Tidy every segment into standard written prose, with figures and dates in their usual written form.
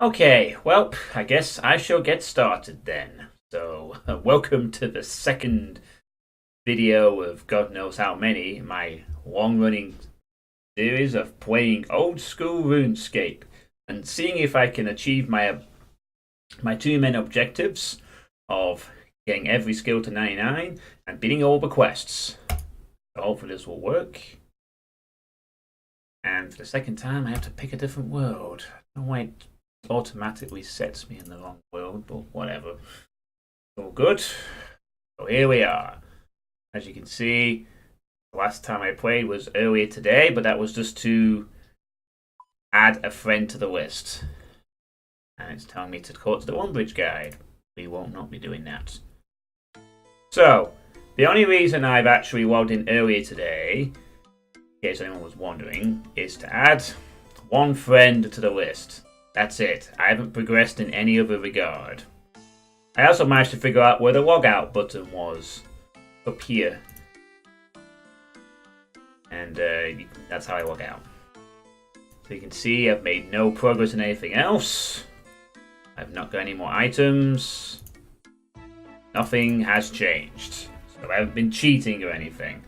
Okay, well, I guess I shall get started then. So, welcome to the second video of God knows how many in my long-running series of playing old school RuneScape and seeing if I can achieve my two main objectives of getting every skill to 99 and beating all the quests. So hopefully this will work. And for the second time, I have to pick a different world. No way automatically sets me in the wrong world, but whatever. All good. So here we are. As you can see, the last time I played was earlier today, but that was just to add a friend to the list. And it's telling me to go to the One Bridge guide. We won't not be doing that. So, the only reason I've actually logged in earlier today, in case anyone was wondering, is to add one friend to the list. That's it. I haven't progressed in any other regard. I also managed to figure out where the logout button was. Up here. And that's how I log out. So you can see I've made no progress in anything else. I've not got any more items. Nothing has changed. So I haven't been cheating or anything.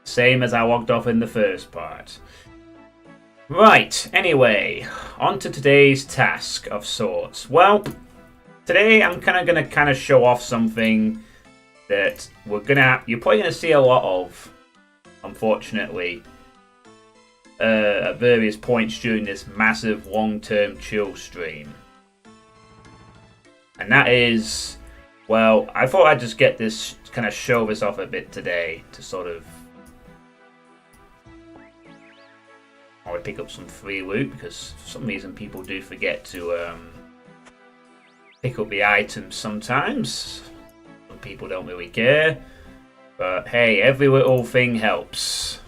Same as I logged off in the first part. Right, anyway, on to today's task of sorts. Well, today I'm going to show off something that you're probably going to see a lot of, unfortunately, at various points during this massive long-term chill stream. And that is, well, I thought I'd just show this off a bit today to sort of I would pick up some free loot because for some reason people do forget to pick up the items sometimes. Some people don't really care. But hey, every little thing helps.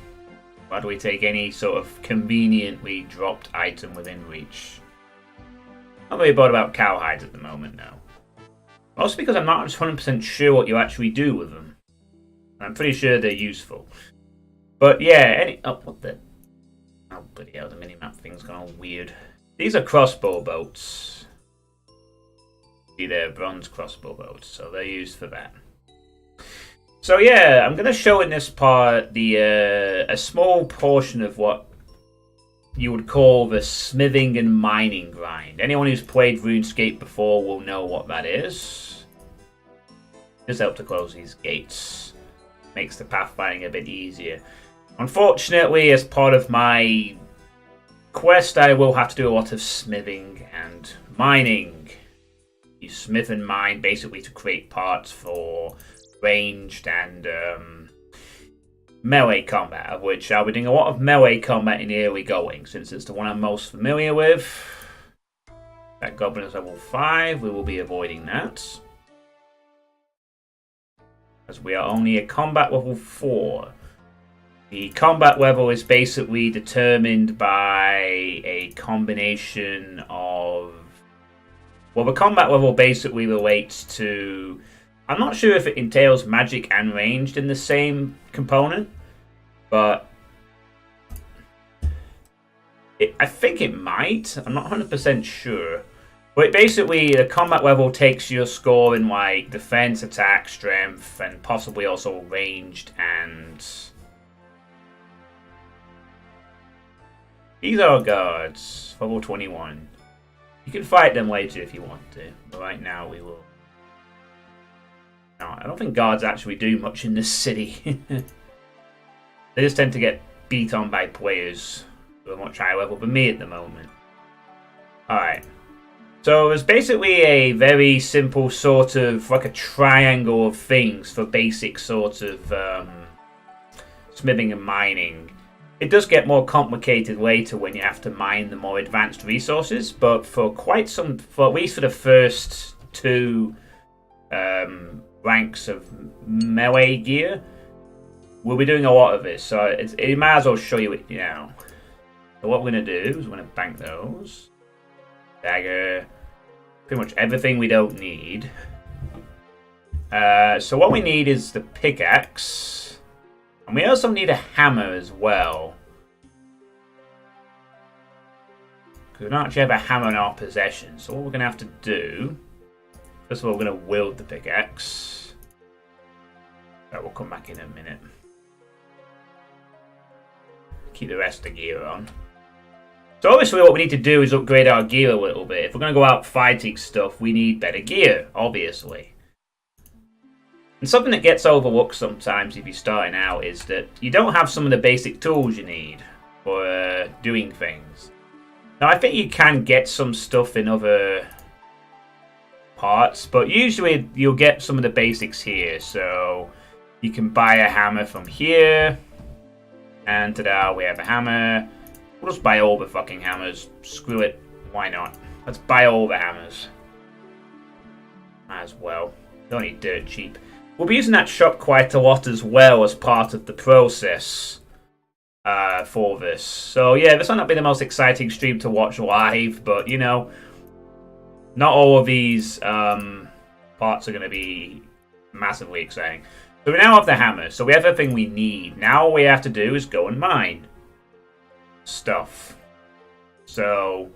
Why do we take any sort of conveniently dropped item within reach? Not really bothered about cowhides at the moment now. Also because I'm not 100% sure what you actually do with them. I'm pretty sure they're useful. But yeah, what the... Oh, bloody hell, the minimap thing's gone all weird. These are crossbow bolts. See, they're bronze crossbow bolts, so they're used for that. So yeah, I'm going to show in this part a small portion of what you would call the smithing and mining grind. Anyone who's played RuneScape before will know what that is. Just help to close these gates. Makes the pathfinding a bit easier. Unfortunately, as part of my quest, I will have to do a lot of smithing and mining. You smith and mine basically to create parts for ranged and melee combat, of which I'll be doing a lot of melee combat in the early going, since it's the one I'm most familiar with. That goblin is level 5, we will be avoiding that. As we are only a combat level 4. The combat level is basically determined by a combination of... Well, the combat level basically relates to... I'm not sure if it entails magic and ranged in the same component, but... I think it might. I'm not 100% sure. But basically, the combat level takes your score in like defense, attack, strength, and possibly also ranged and... These are guards, level 21. You can fight them later if you want to, but right now we will. No, I don't think guards actually do much in this city. They just tend to get beat on by players who are much higher level than me at the moment. Alright. So there's basically a very simple sort of, like a triangle of things for basic sort of smithing and mining. It does get more complicated later when you have to mine the more advanced resources, but for at least for the first two ranks of melee gear, we'll be doing a lot of this, so it might as well show you it now. So what we're going to do is we're going to bank those. Dagger. Pretty much everything we don't need. So what we need is the pickaxe. And we also need a hammer as well. We don't actually have a hammer in our possession. So what we're going to have to do... First of all, we're going to wield the pickaxe. Right, we'll come back in a minute. Keep the rest of the gear on. So obviously what we need to do is upgrade our gear a little bit. If we're going to go out fighting stuff, we need better gear, obviously. And something that gets overlooked sometimes if you're starting out is that you don't have some of the basic tools you need for doing things. Now I think you can get some stuff in other parts, but usually you'll get some of the basics here. So you can buy a hammer from here, and ta-da, we have a hammer. We'll just buy all the fucking hammers. Screw it. Why not? Let's buy all the hammers. As well. They're only dirt cheap. We'll be using that shop quite a lot as well as part of the process for this. So yeah, this might not be the most exciting stream to watch live, but you know, not all of these parts are going to be massively exciting. So we now have the hammer. So we have everything we need. Now all we have to do is go and mine stuff. So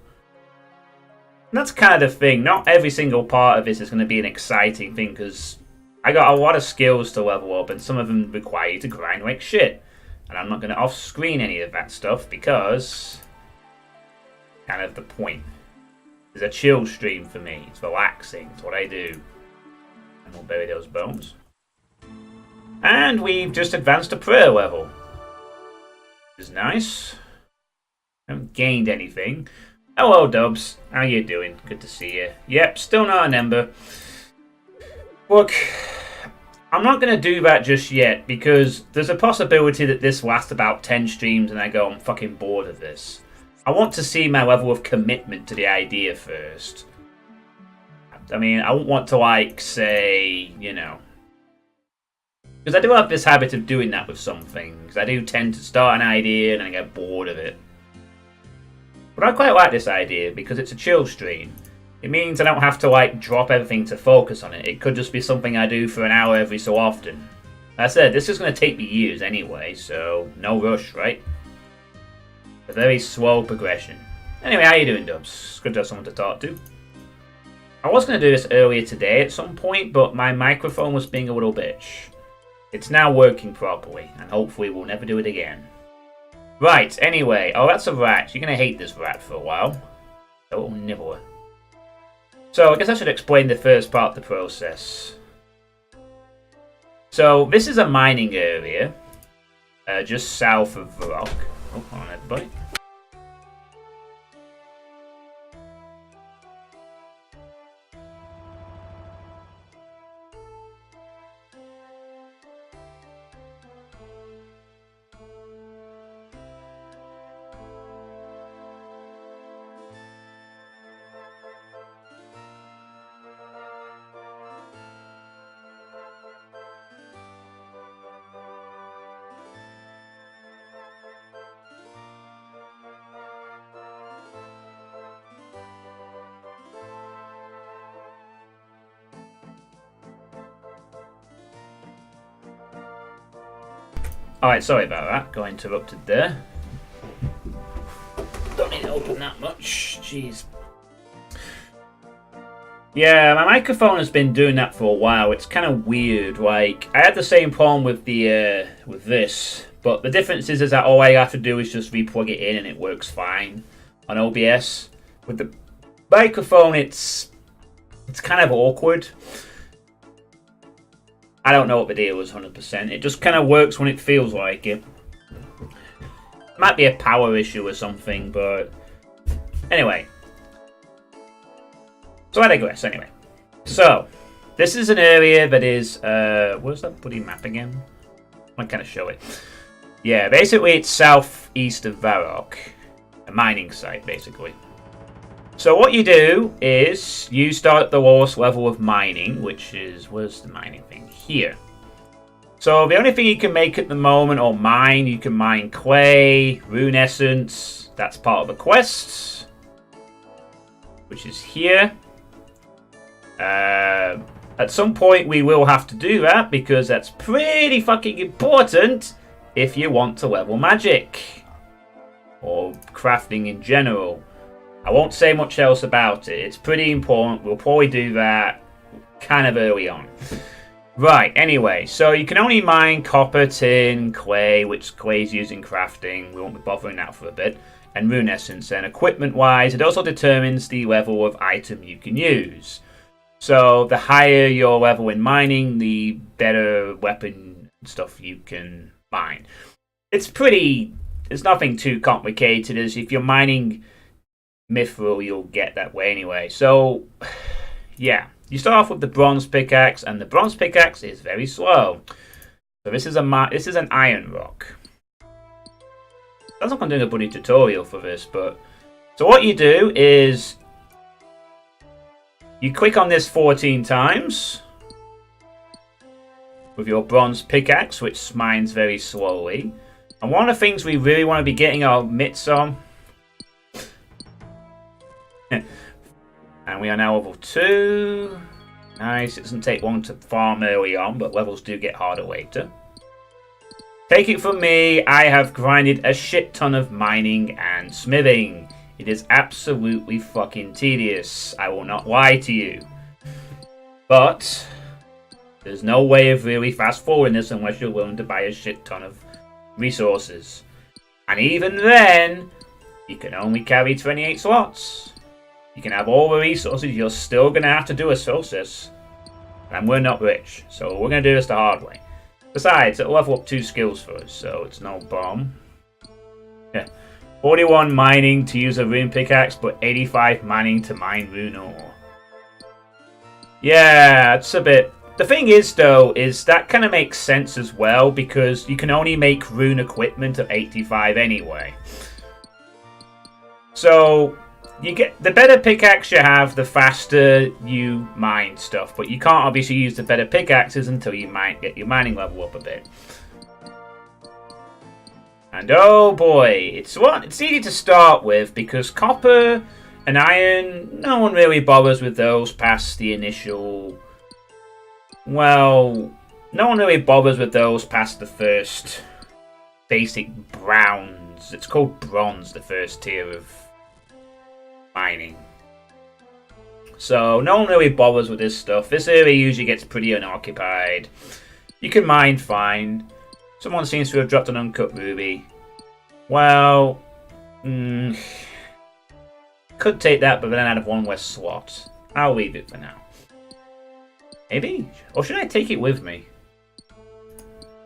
that's kind of the thing. Not every single part of this is going to be an exciting thing because I got a lot of skills to level up and some of them require you to grind like shit. And I'm not going to off-screen any of that stuff because kind of the point. It's a chill stream for me. It's relaxing. It's what I do. And we'll bury those bones. And we've just advanced a prayer level. Which is nice. Haven't gained anything. Hello, Dubs. How you doing? Good to see you. Yep, still not an ember. Look, I'm not going to do that just yet because there's a possibility that this lasts about 10 streams and I go, I'm fucking bored of this. I want to see my level of commitment to the idea first. I mean, I won't want to, like, say, you know... Because I do have this habit of doing that with some things. I do tend to start an idea and then I get bored of it. But I quite like this idea because it's a chill stream. It means I don't have to like drop everything to focus on it. It could just be something I do for an hour every so often. Like I said, this is going to take me years anyway, so no rush, right? A very slow progression. Anyway, how you doing, Dubs? It's good to have someone to talk to. I was going to do this earlier today at some point, but my microphone was being a little bitch. It's now working properly, and hopefully we'll never do it again. Right, anyway. Oh, that's a rat. You're going to hate this rat for a while. A little nibbler. So, I guess I should explain the first part of the process. So, this is a mining area. Just south of Varrock. Oh, hold on, everybody. Alright, sorry about that. Got interrupted there. Don't need to open that much. Jeez. Yeah, my microphone has been doing that for a while. It's kind of weird. Like, I had the same problem with the with this, but the difference is that all I have to do is just re-plug it in and it works fine on OBS. With the microphone, it's kind of awkward. I don't know what the deal is 100%. It just kind of works when it feels like it. Might be a power issue or something, but anyway. So I digress anyway. So, this is an area that is, where's that bloody map again? I kind of show it. Yeah, basically it's southeast of Varrock. A mining site, basically. So what you do is you start at the lowest level of mining, which is, where's the mining thing? Here. So the only thing you can make at the moment, or mine, you can mine clay, rune essence. That's part of the quest, which is here. At some point we will have to do that because that's pretty fucking important if you want to level magic or crafting in general. I won't say much else about it. It's pretty important. We'll probably do that kind of early on. Right, anyway, so you can only mine copper, tin, clay, which clay is used in crafting. We won't be bothering that for a bit. And rune essence. And equipment-wise, it also determines the level of item you can use. So the higher your level in mining, the better weapon stuff you can mine. It's nothing too complicated, as if you're mining mithril, you'll get that way anyway. So, yeah. You start off with the bronze pickaxe, and the bronze pickaxe is very slow. So this is an iron rock. Sounds like I'm doing a bloody tutorial for this, but... So what you do is... You click on this 14 times. With your bronze pickaxe, which mines very slowly. And one of the things we really want to be getting our mitts on... And we are now level 2. Nice. It doesn't take long to farm early on, but levels do get harder later. Take it from me, I have grinded a shit ton of mining and smithing. It is absolutely fucking tedious. I will not lie to you. But there's no way of really fast forwarding this unless you're willing to buy a shit ton of resources. And even then, you can only carry 28 slots. You can have all the resources, you're still going to have to do a process. And we're not rich, so we're going to do this the hard way. Besides, it'll level up 2 skills for us, so it's no bomb. Yeah. 41 mining to use a rune pickaxe, but 85 mining to mine rune ore. Yeah, it's a bit... The thing is, though, is that kind of makes sense as well, because you can only make rune equipment at 85 anyway. So... You get the better pickaxe you have, the faster you mine stuff. But you can't obviously use the better pickaxes until you get your mining level up a bit. And oh boy, it's easy to start with because copper and iron, no one really bothers with those past the initial. Well, no one really bothers with those past the first basic browns. It's called bronze, the first tier of mining. So no one really bothers with this stuff. This area usually gets pretty unoccupied. You can mine fine. Someone seems to have dropped an uncut ruby. Well, could take that, but then I'd have one less slot. I'll leave it for now. Maybe? Or should I take it with me?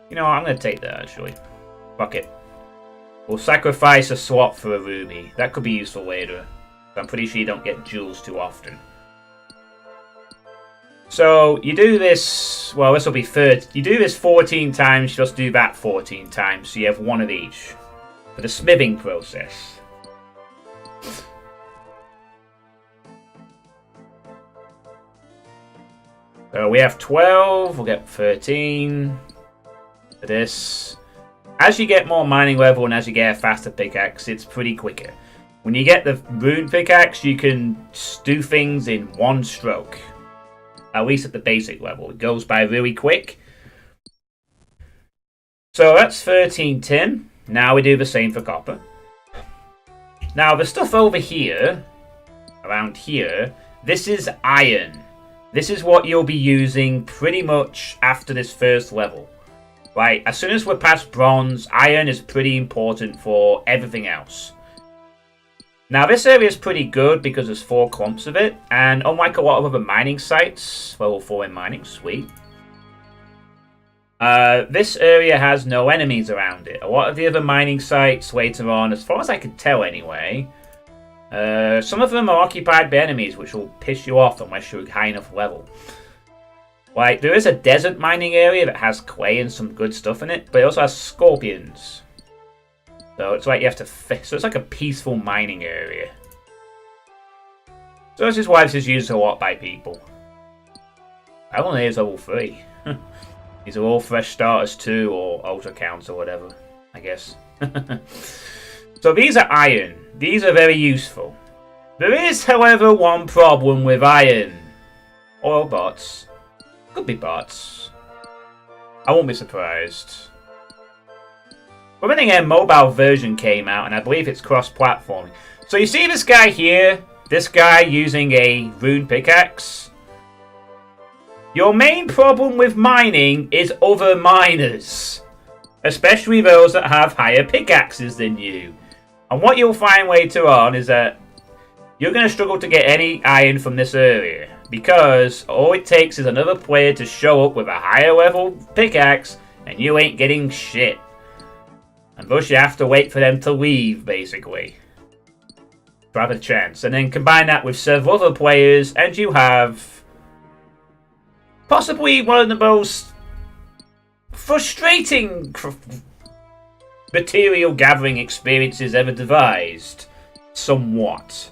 You know what, I'm going to take that actually. Fuck it. We'll sacrifice a slot for a ruby. That could be useful later. I'm pretty sure you don't get jewels too often. So, you do this... Well, this will be third. You do this 14 times, you just do that 14 times. So you have one of each. For the smithing process. So we have 12. We'll get 13. For this. As you get more mining level and as you get a faster pickaxe, it's pretty quicker. When you get the rune pickaxe, you can do things in one stroke. At least at the basic level. It goes by really quick. So that's 13 tin. Now we do the same for copper. Now the stuff over here, around here, this is iron. This is what you'll be using pretty much after this first level. Right, as soon as we're past bronze, iron is pretty important for everything else. Now this area is pretty good because there's 4 clumps of it, and unlike a lot of other mining sites, level 4 in mining, sweet. This area has no enemies around it. A lot of the other mining sites later on, as far as I can tell anyway, some of them are occupied by enemies, which will piss you off unless you're high enough level. Like, there is a desert mining area that has clay and some good stuff in it, but it also has scorpions. So it's like you have to fix. So it's like a peaceful mining area. So this is why this is used a lot by people. I only is level 3. These are all fresh starters too, or ultra counts or whatever, I guess. So these are iron. These are very useful. There is, however, one problem with iron. Oil bots. Could be bots. I won't be surprised. But then again, mobile version came out, and I believe it's cross-platforming. So you see this guy here? This guy using a rune pickaxe? Your main problem with mining is other miners. Especially those that have higher pickaxes than you. And what you'll find later on is that you're going to struggle to get any iron from this area. Because all it takes is another player to show up with a higher level pickaxe and you ain't getting shit. And thus you have to wait for them to leave, basically. To have a chance. And then combine that with several other players and you have possibly one of the most frustrating material gathering experiences ever devised. Somewhat.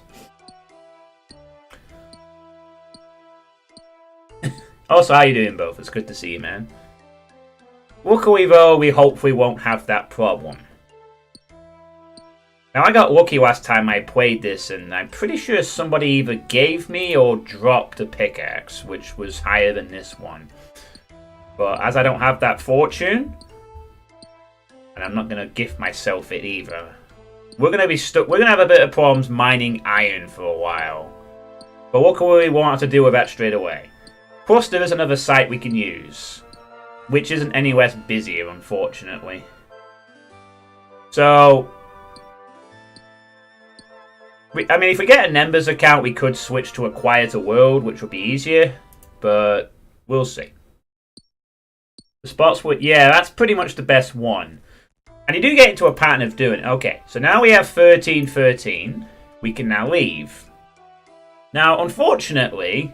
Also, how you doing, both? It's good to see you, man. Luckily, though, we hopefully won't have that problem. Now, I got lucky last time I played this, and I'm pretty sure somebody either gave me or dropped a pickaxe, which was higher than this one. But as I don't have that fortune, and I'm not going to gift myself it either, we're going to be stuck. We're going to have a bit of problems mining iron for a while. But luckily, we won't have to deal with that straight away. Plus, there is another site we can use, which isn't any less busier, unfortunately. So, I mean, if we get a Members account, we could switch to a quieter world, which would be easier, but we'll see. The spots would, yeah, that's pretty much the best one. And you do get into a pattern of doing it. Okay, so now we have 1313. We can now leave. Now, unfortunately,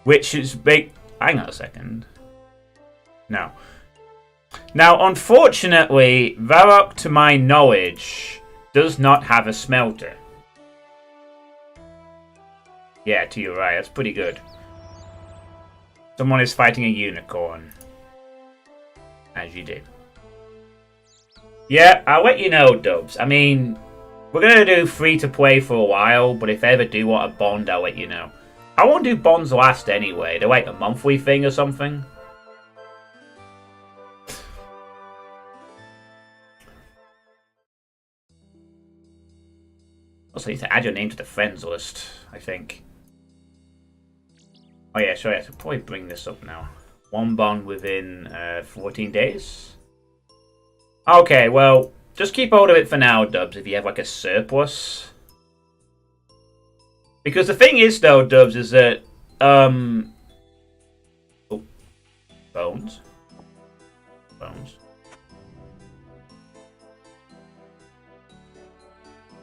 which is big. Hang on a second. No. Now, unfortunately, Varrock, to my knowledge, does not have a smelter. Yeah, to your right. That's pretty good. Someone is fighting a unicorn. As you do. Yeah, I'll let you know, Dubs. I mean, we're going to do free-to-play for a while, but if I ever do want a bond, I'll let you know. I won't do bonds last anyway. They're like a monthly thing or something. Also, you need to add your name to the friends list, I think. Oh yeah, sorry, I should probably bring this up now. One bond within 14 days? Okay, well, just keep hold of it for now, Dubs, if you have like a surplus. Because the thing is, though, Dubs, is that, oh, bones.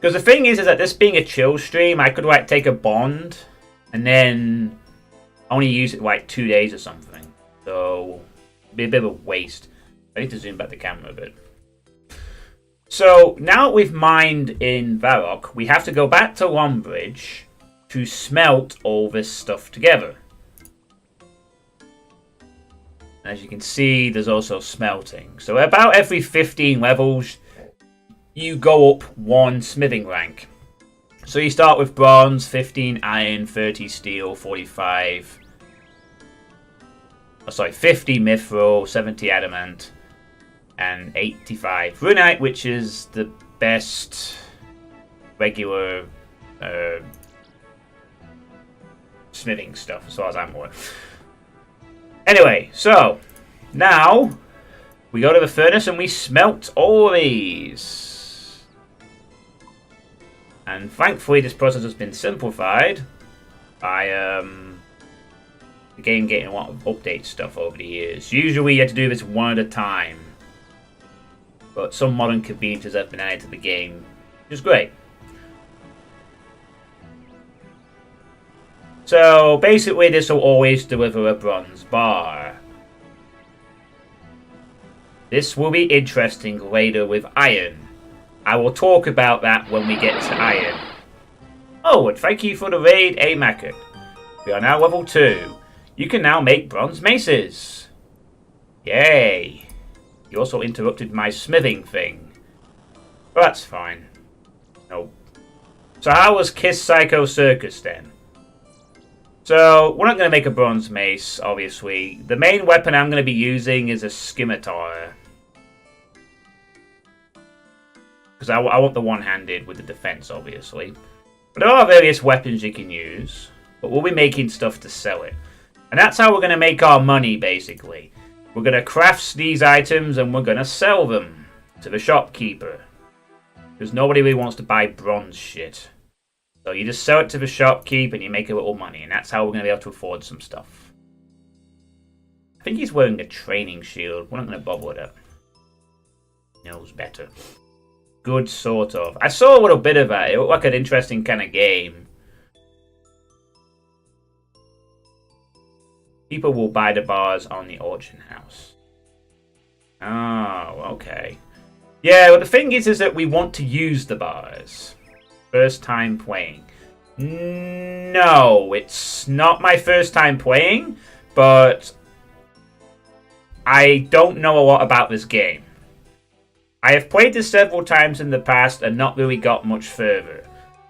Because the thing is that this being a chill stream, I could, like, take a bond, and then only use it, like, 2 days or something. So, it'd be a bit of a waste. I need to zoom back the camera a bit. So, now that we've mined in Varrock, we have to go back to Longbridge to smelt all this stuff together. As you can see, there's also smelting. So about every 15 levels, you go up one smithing rank. So you start with bronze, 15 iron, 30 steel, 45... Oh, sorry, 50 mithril, 70 adamant, and 85 runite, which is the best regular smithing stuff, as far as I'm aware. Anyway, so now we go to the furnace and we smelt all these. And thankfully, this process has been simplified by the game getting a lot of update stuff over the years. Usually, you had to do this one at a time, but some modern conveniences have been added to the game, which is great. So, basically, this will always deliver a bronze bar. This will be interesting later with iron. I will talk about that when we get to iron. Oh, and thank you for the raid, Amaker. We are now level 2. You can now make bronze maces. Yay. You also interrupted my smithing thing. But that's fine. Nope. So how was Kiss Psycho Circus then? So, we're not going to make a bronze mace, obviously. The main weapon I'm going to be using is a Scimitar. Because I want the one-handed with the defense, obviously. But there are various weapons you can use. But we'll be making stuff to sell it. And that's how we're going to make our money, basically. We're going to craft these items and we're going to sell them to the shopkeeper. Because nobody really wants to buy bronze shit. So you just sell it to the shopkeep and you make a little money. And that's how we're going to be able to afford some stuff. I think he's wearing a training shield. We're not going to bother with it. He knows better. Good, sort of. I saw a little bit of that. It looked like an interesting kind of game. People will buy the bars on the auction house. Oh, okay. Yeah, well, the thing is that we want to use the bars. First time playing. No, it's not my first time playing, but I don't know a lot about this game. I have played this several times in the past and not really got much further.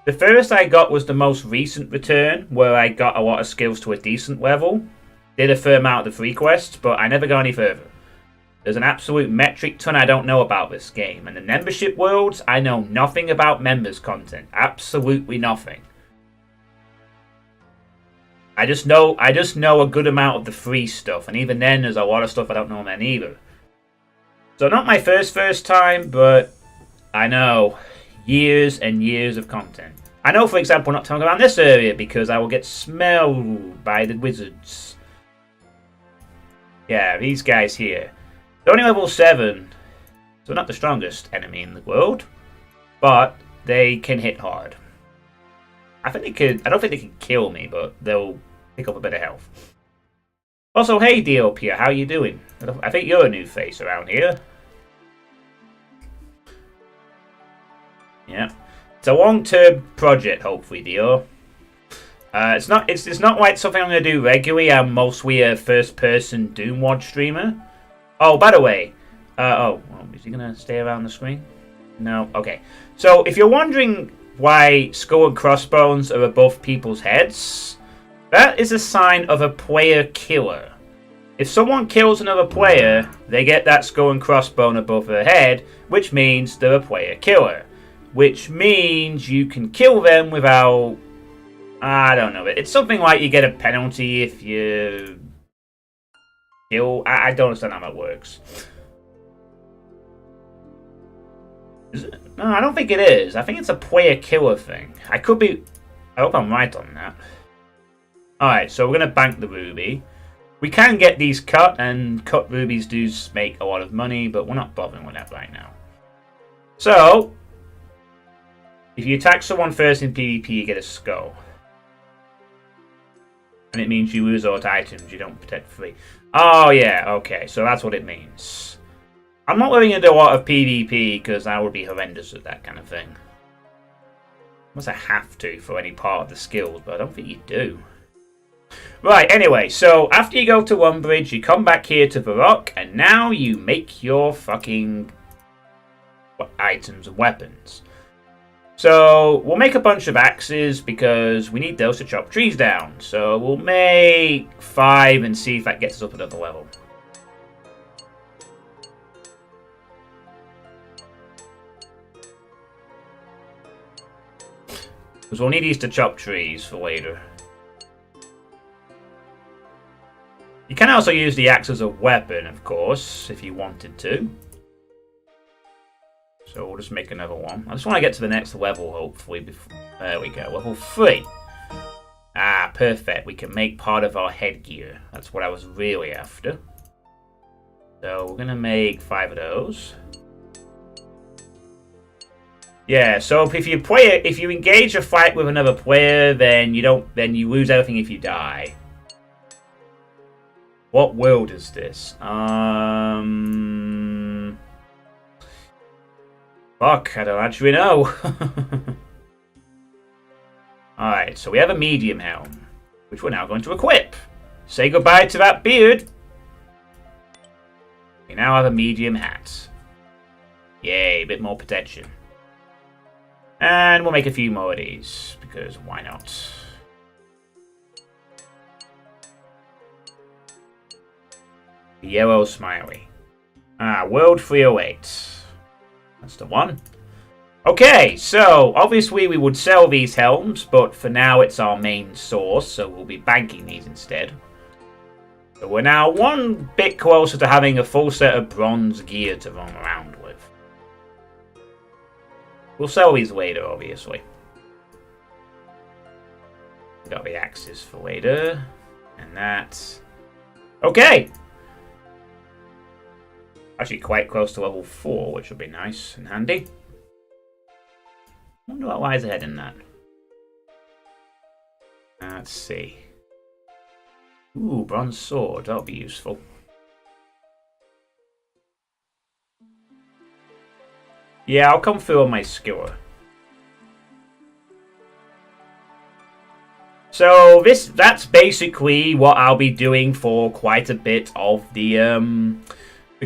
The furthest I got was the most recent return, where I got a lot of skills to a decent level. Did a fair amount of the free quests, but I never got any further. There's an absolute metric ton I don't know about this game, and the membership worlds, I know nothing about members content. Absolutely nothing. I just know a good amount of the free stuff, and even then there's a lot of stuff I don't know then either. So not my first time, but I know years and years of content. I know, for example, not talking around this area because I will get smelled by the wizards. Yeah, these guys here. They're only level 7, so not the strongest enemy in the world, but they can hit hard. I don't think they can kill me, but they'll pick up a bit of health. Also, hey Diopia, how you doing? I think you're a new face around here. Yeah, it's a long-term project, hopefully, Dio. It's not like something I'm going to do regularly. I'm mostly a first-person Doomwatch streamer. Oh, by the way, is he going to stay around the screen? No, okay. So, if you're wondering why skull and crossbones are above people's heads, that is a sign of a player killer. If someone kills another player, they get that skull and crossbone above their head, which means they're a player killer. Which means you can kill them without... I don't know. It's something like you get a penalty if you kill... I don't understand how that works. Is it? No, I don't think it is. I think it's a player killer thing. I could be... I hope I'm right on that. Alright, so we're going to bank the ruby. We can get these cut, and cut rubies do make a lot of money, but we're not bothering with that right now. So, if you attack someone first in PvP, you get a skull. And it means you lose all items, you don't protect free. Oh yeah, okay, so that's what it means. I'm not willing to do a lot of PvP, because I would be horrendous at that kind of thing. Unless I have to for any part of the skills, but I don't think you do. Right, anyway, so after you go to one bridge, you come back here to the rock, and now you make your fucking items and weapons. So, we'll make a bunch of axes, because we need those to chop trees down. So, we'll make 5 and see if that gets us up another level. Because we'll need these to chop trees for later. You can also use the axe as a weapon, of course, if you wanted to. So we'll just make another one. I just want to get to the next level, hopefully. There we go, level 3. Ah, perfect. We can make part of our headgear. That's what I was really after. So we're going to make 5 of those. Yeah, so if you engage a fight with another player, then you lose everything if you die. What world is this? Fuck, I don't actually know. Alright, so we have a medium helm, which we're now going to equip. Say goodbye to that beard. We now have a medium hat. Yay, a bit more protection. And we'll make a few more of these, because why not? Yellow smiley. Ah, World 308. That's the one. Okay, so obviously we would sell these helms, but for now it's our main source, so we'll be banking these instead. So we're now one bit closer to having a full set of bronze gear to run around with. We'll sell these later, obviously. Got the axes for later. And that's... Okay! Actually quite close to level 4, which will be nice and handy. I wonder what lies ahead in that. Let's see. Ooh, bronze sword. That'll be useful. Yeah, I'll come through on my skewer. So that's basically what I'll be doing for quite a bit of the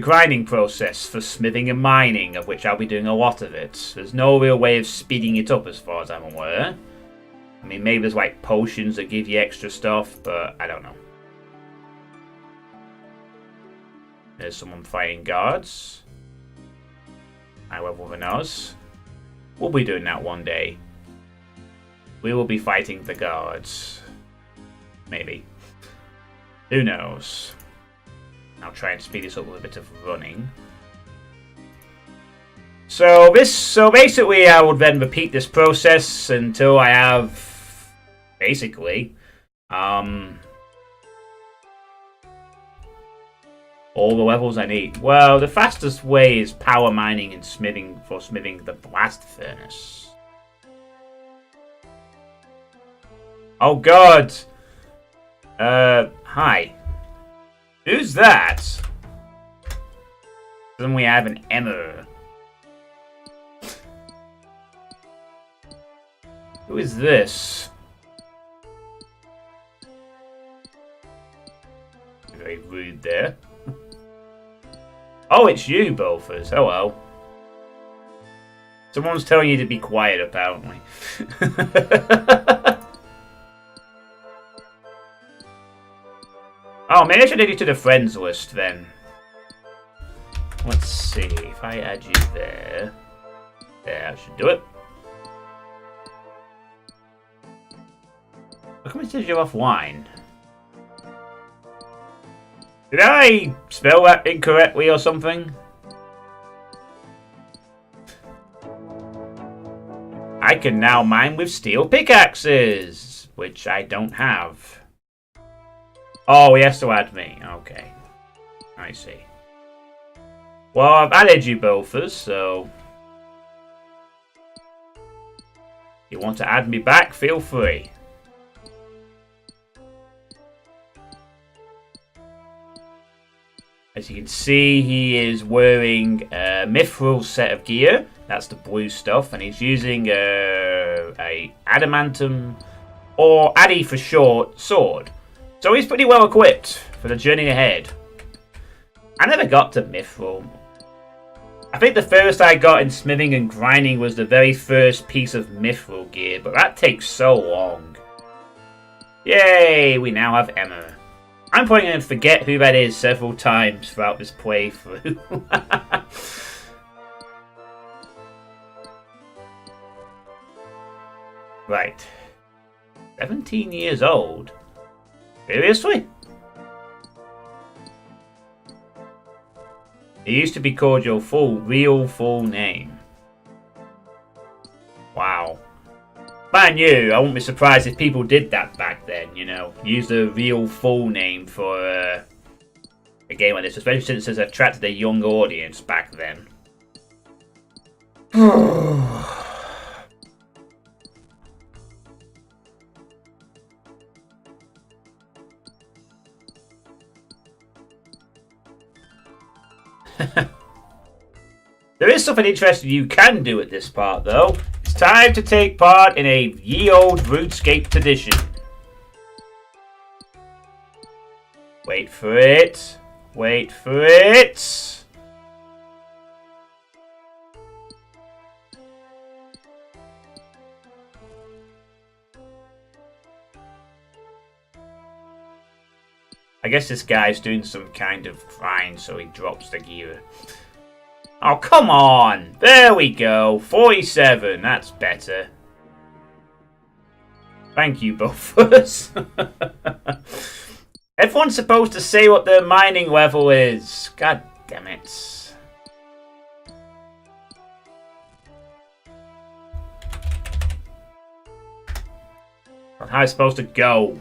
grinding process for smithing and mining, of which I'll be doing a lot of it. There's no real way of speeding it up as far as I'm aware. I mean, maybe there's like potions that give you extra stuff, but I don't know. There's someone fighting guards. High level than us. We'll be doing that one day. We will be fighting the guards. Maybe. Who knows? I'll try and speed this up with a bit of running. So basically I would then repeat this process until I have basically all the levels I need. Well, the fastest way is power mining and smithing for smithing the blast furnace. Oh god! Hi. Who's that? Then we have an Emma. Who is this? Very rude there. Oh, it's you, Bolfers. Hello. Someone's telling you to be quiet, apparently. Oh, maybe I should add you to the friends list, then. Let's see. If I add you there... There, I should do it. How come it says you're offline? Did I spell that incorrectly or something? I can now mine with steel pickaxes, which I don't have. Oh, he has to add me. Okay. I see. Well, I've added you both, so... If you want to add me back, feel free. As you can see, he is wearing a mithril set of gear. That's the blue stuff. And he's using a adamantum, or Addy for short, sword. So he's pretty well equipped for the journey ahead. I never got to mithril. I think the first I got in smithing and grinding was the very first piece of mithril gear, but that takes so long. Yay, we now have Emma. I'm probably going to forget who that is several times throughout this playthrough. Right. 17 years old? Seriously? It used to be called your real full name. Wow. Man, I wouldn't be surprised if people did that back then, you know. Use the real full name for a game like this, especially since it's attracted a young audience back then. There is something interesting you can do at this part, though. It's time to take part in a ye old Runescape tradition. Wait for it. Wait for it. I guess this guy's doing some kind of grind, so he drops the gear. Oh, come on! There we go. 47. That's better. Thank you, both of us. Everyone's supposed to say what their mining level is. God damn it. How am I supposed to go?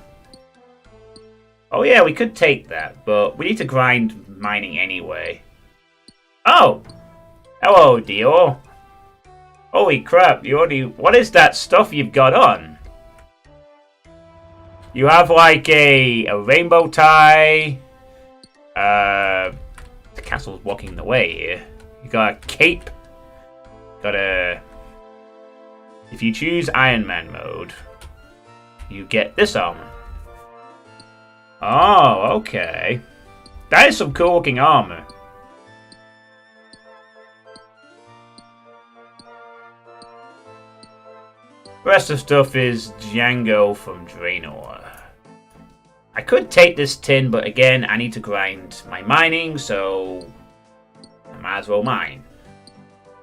Oh yeah, we could take that, but we need to grind mining anyway. Oh! Hello, Dio. Holy crap, you already... What is that stuff you've got on? You have like a rainbow tie. The castle's walking the way here. You got a cape. Got a... If you choose Iron Man mode, you get this armor. Oh, okay. That is some cool looking armor. The rest of the stuff is Django from Draenor. I could take this tin, but again, I need to grind my mining, so I might as well mine.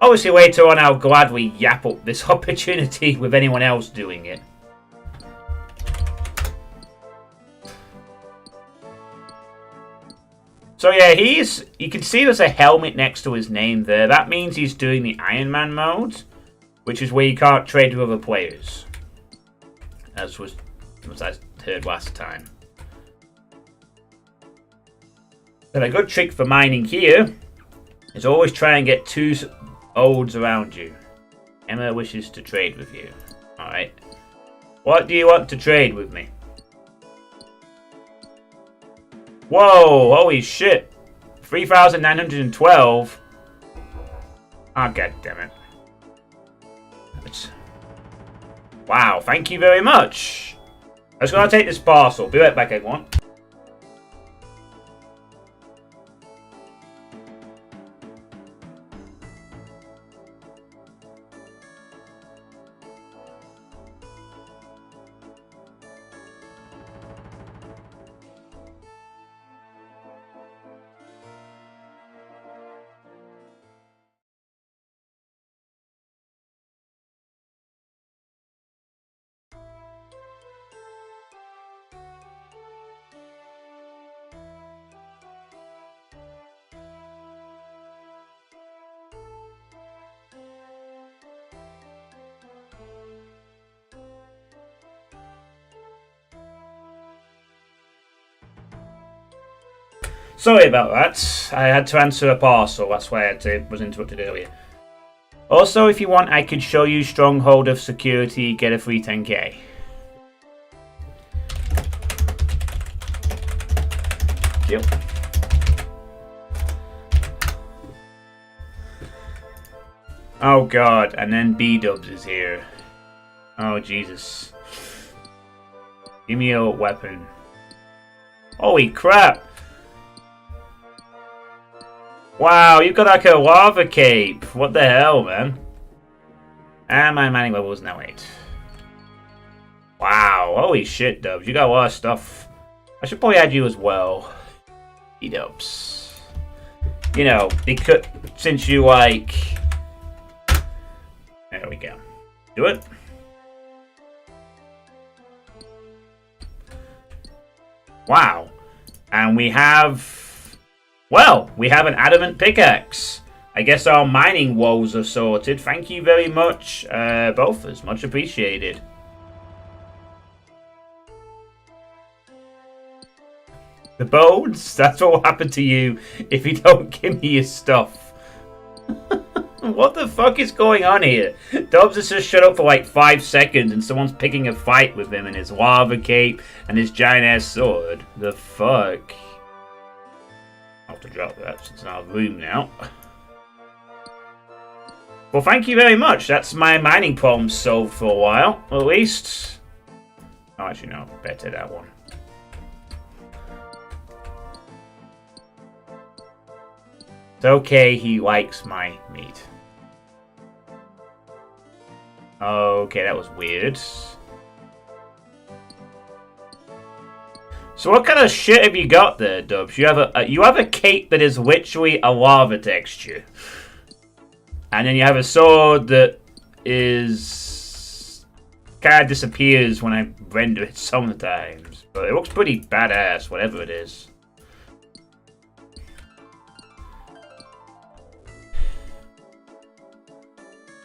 Obviously, later on, I'll gladly yap up this opportunity with anyone else doing it. So yeah, you can see there's a helmet next to his name there. That means he's doing the Iron Man mode, which is where you can't trade with other players. As I heard last time. Then a good trick for mining here is always try and get 2 olds around you. Emma wishes to trade with you. Alright. What do you want to trade with me? Whoa, holy shit. 3,912. Ah, god damn it. Wow, thank you very much. I was going to take this parcel. Be right back, everyone. Sorry about that. I had to answer a parcel. That's why I was interrupted earlier. Also, if you want, I could show you Stronghold of Security, get a free 10k. Yep. Oh god, and then B-Dubs is here. Oh Jesus. Give me a weapon. Holy crap! Wow, you've got like a lava cape. What the hell, man? And my mining level is now 8. Wow, holy shit, Dubs. You got a lot of stuff. I should probably add you as well. B-Dubs. You know, because since you like... There we go. Do it. Wow. And we have... Well, we have an adamant pickaxe. I guess our mining woes are sorted. Thank you very much, both of us. Much appreciated. The bones? That's what will happen to you if you don't give me your stuff. What the fuck is going on here? Dobbs has just shut up for like 5 seconds and someone's picking a fight with him in his lava cape and his giant ass sword. The fuck? I'll have to drop that since it's in our room now. Well, thank you very much. That's my mining problem solved for a while, at least. Oh, actually, no. Better that one. It's okay, he likes my meat. Okay, that was weird. So what kind of shit have you got there, Dubs? You have a cape that is literally a lava texture. And then you have a sword that is kind of disappears when I render it sometimes. But it looks pretty badass, whatever it is.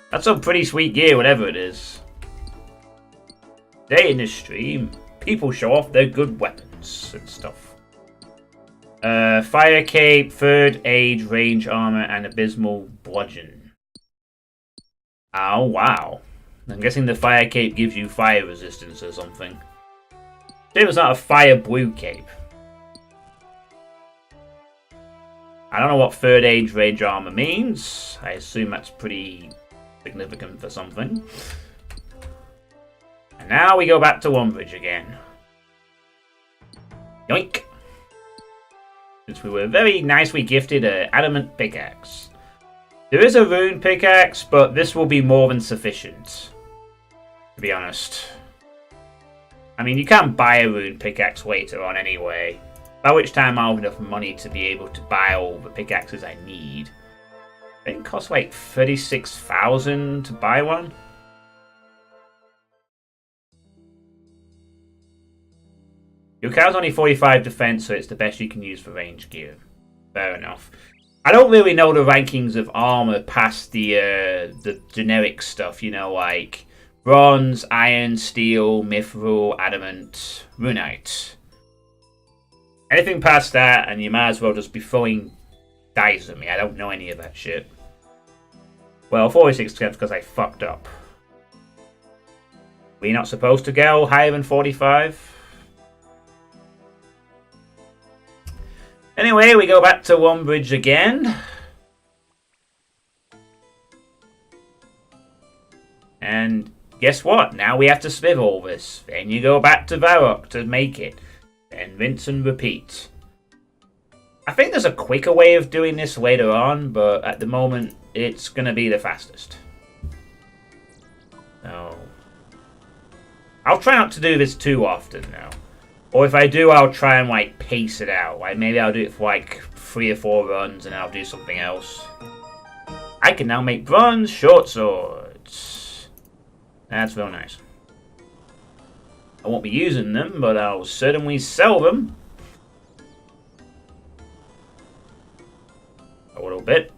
That's some pretty sweet gear, whatever it is. Today in this stream, people show off their good weapons and stuff. Fire cape, third age, range armor, and abysmal bludgeon. Oh wow! I'm guessing the fire cape gives you fire resistance or something. It was not a fire blue cape. I don't know what third age range armor means. I assume that's pretty significant for something. And now we go back to Wombridge again. Yoink! Since we were very nicely gifted an adamant pickaxe. There is a rune pickaxe, but this will be more than sufficient. To be honest. I mean, you can't buy a rune pickaxe later on anyway. By which time I'll have enough money to be able to buy all the pickaxes I need. I think it costs like 36,000 to buy one. Your car's only 45 defense, so it's the best you can use for range gear. Fair enough. I don't really know the rankings of armor past the generic stuff, you know, like bronze, iron, steel, mithril, adamant, runite. Anything past that, and you might as well just be throwing dice at me. I don't know any of that shit. Well, 46 because I fucked up. We're not supposed to go higher than 45? Anyway, we go back to Wombridge again. And guess what? Now we have to smith all this. Then you go back to Varrock to make it. Then rinse and repeat. I think there's a quicker way of doing this later on, but at the moment, it's going to be the fastest. So, I'll try not to do this too often now. Or if I do, I'll try and like pace it out. Like maybe I'll do it for like 3 or 4 runs and I'll do something else. I can now make bronze short swords. That's real nice. I won't be using them, but I'll certainly sell them. A little bit.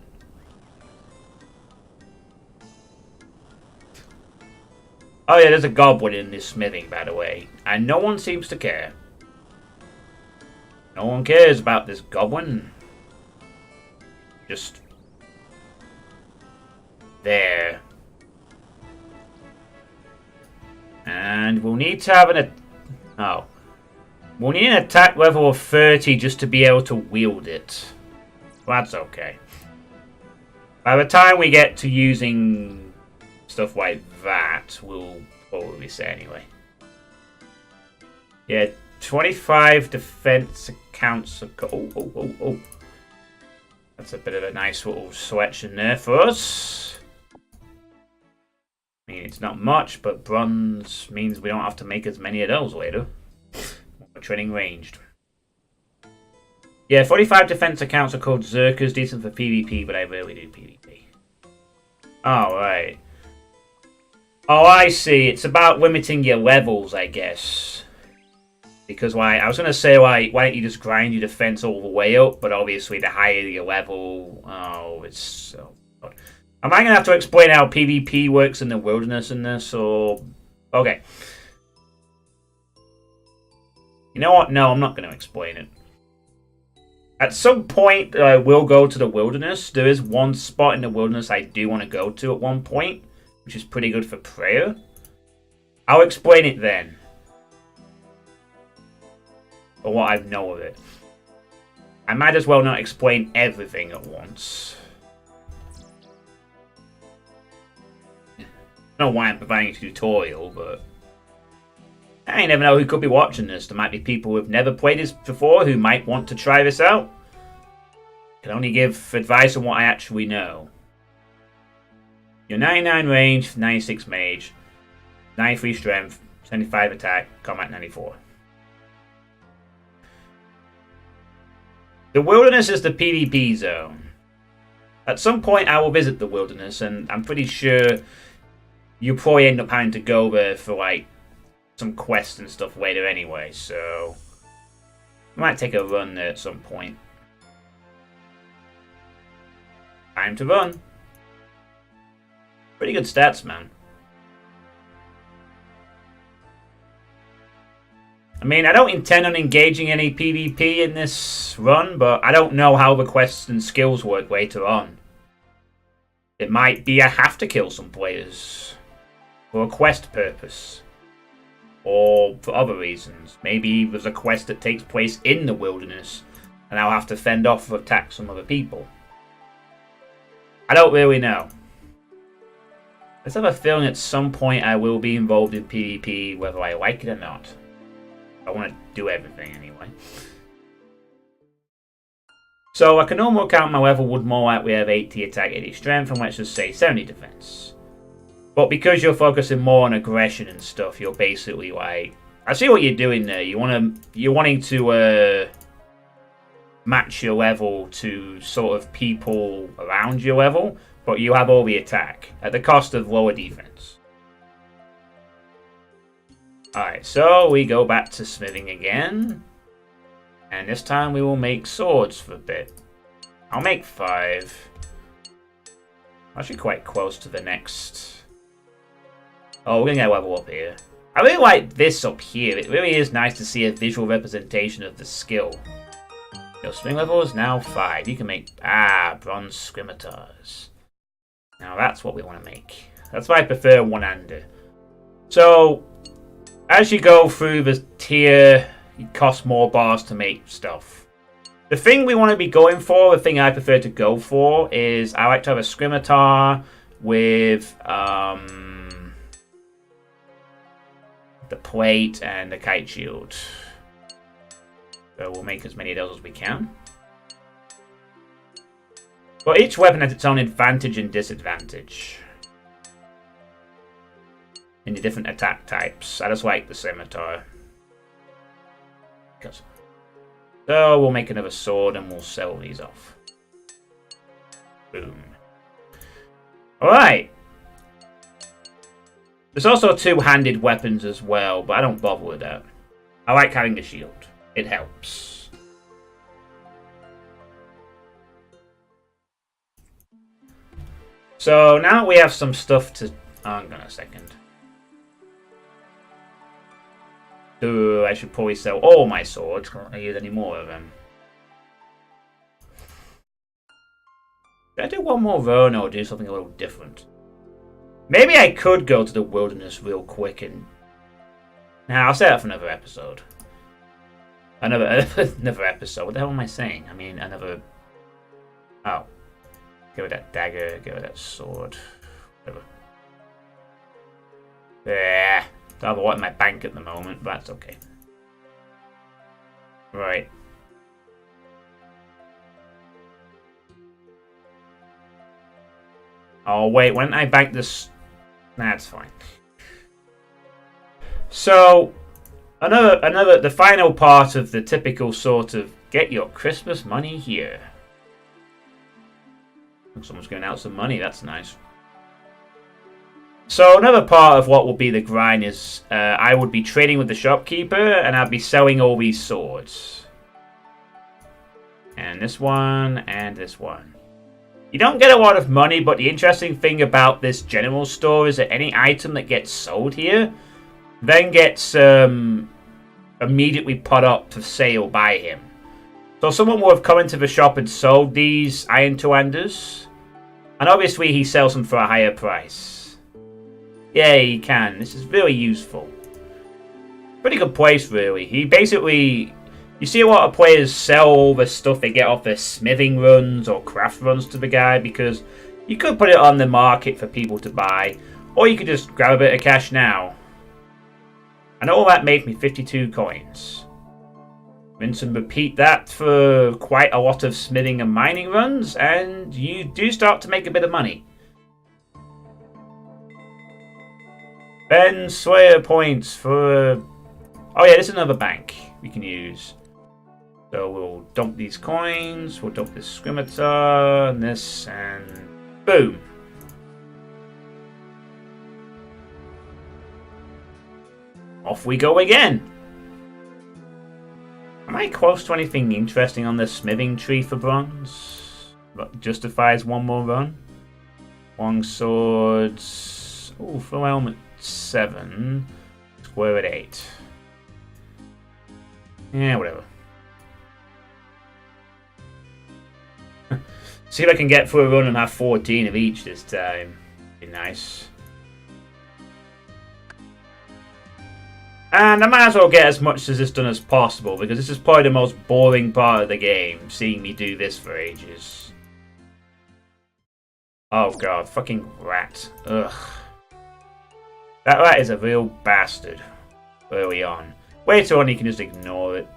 Oh yeah, there's a goblin in this smithing, by the way. And no one seems to care. No one cares about this goblin. Just there. And we'll need to have we'll need an attack level of 30 just to be able to wield it. Well, that's okay. By the time we get to using stuff like that, we'll probably say anyway. Yeah, 25 defense accounts. Oh. That's a bit of a nice little selection there for us. I mean, it's not much, but bronze means we don't have to make as many of those later. We're training ranged. Yeah, 45 defense accounts are called Zerkers, decent for PvP, but I rarely do PvP. Alright. Oh, I see. It's about limiting your levels, I guess. Because why? I was going to say, why don't you just grind your defense all the way up? But obviously, the higher your level... Oh, it's so... Am I going to have to explain how PvP works in the wilderness in this, or... Okay. You know what? No, I'm not going to explain it. At some point, I will go to the wilderness. There is one spot in the wilderness I do want to go to at one point, which is pretty good for prayer. I'll explain it then. Or what I know of it. I might as well not explain everything at once. I don't know why I'm providing a tutorial, but... I never know who could be watching this. There might be people who have never played this before who might want to try this out. I can only give advice on what I actually know. You're 99 range, 96 mage, 93 strength, 75 attack, combat 94. The wilderness is the PvP zone. At some point I will visit the wilderness, and I'm pretty sure you'll probably end up having to go there for like some quests and stuff later anyway, so I might take a run there at some point. Time to run. Pretty good stats, man. I mean, I don't intend on engaging any PvP in this run, but I don't know how the quests and skills work later on. It might be I have to kill some players for a quest purpose, or for other reasons. Maybe there's a quest that takes place in the wilderness, and I'll have to fend off or attack some other people. I don't really know. I just have a feeling at some point I will be involved in PvP, whether I like it or not. I want to do everything anyway. So I can normal count my level would more likely have 80 attack, 80 strength, and let's just say 70 defense. But because you're focusing more on aggression and stuff, you're basically like, I see what you're doing there. You're wanting to match your level to sort of people around your level, but you have all the attack at the cost of lower defense. Alright, so we go back to smithing again. And this time we will make swords for a bit. I'll make 5. Actually quite close to the next. Oh, we're going to get a level up here. I really like this up here. It really is nice to see a visual representation of the skill. Your swing level is now 5. You can make, bronze scimitars. Now that's what we want to make. That's why I prefer one-hander. So, as you go through the tier, it costs more bars to make stuff. The thing we want to be going for, the thing I prefer to go for, is I like to have a scimitar with the plate and the kite shield. So we'll make as many of those as we can. But each weapon has its own advantage and disadvantage in the different attack types. I just like the scimitar. So we'll make another sword and we'll sell these off. Boom. Alright. There's also two-handed weapons as well, but I don't bother with that. I like having a shield. It helps. So now we have some stuff to... hang on a second. I should probably sell all my swords. Can't use any more of them. Should I do one more run or do something a little different? Maybe I could go to the wilderness real quick and... Nah, I'll say that for another episode. Another episode. What the hell am I saying? I mean, another... Oh. Go with that dagger. Go with that sword. Whatever. Yeah. I have a lot in my bank at the moment, but that's okay. Right. Oh, wait. When I bank this... Nah, it's fine. So, the final part of the typical sort of get your Christmas money here. Someone's going out some money. That's nice. So another part of what will be the grind is I would be trading with the shopkeeper and I'd be selling all these swords. And this one and this one. You don't get a lot of money, but the interesting thing about this general store is that any item that gets sold here then gets immediately put up for sale by him. So someone will have come into the shop and sold these iron two-handers, and obviously he sells them for a higher price. Yeah, he can. This is really useful. Pretty good place, really. He basically... You see a lot of players sell all the stuff they get off their smithing runs or craft runs to the guy, because you could put it on the market for people to buy, or you could just grab a bit of cash now. And all that made me 52 coins. Rinse and repeat that for quite a lot of smithing and mining runs, and you do start to make a bit of money. Ben Slayer points for... Oh yeah, this is another bank we can use. So we'll dump these coins, we'll dump this Scimitar, and this, and boom. Off we go again. Am I close to anything interesting on the smithing tree for bronze? That justifies one more run. Long swords. Oh, full helmet 7. Square at 8. Yeah, whatever. See if I can get through a run and have 14 of each this time. Be nice. And I might as well get as much as this done as possible, because this is probably the most boring part of the game, seeing me do this for ages. Oh god, fucking rat. Ugh. That rat is a real bastard early on. Later on you can just ignore it.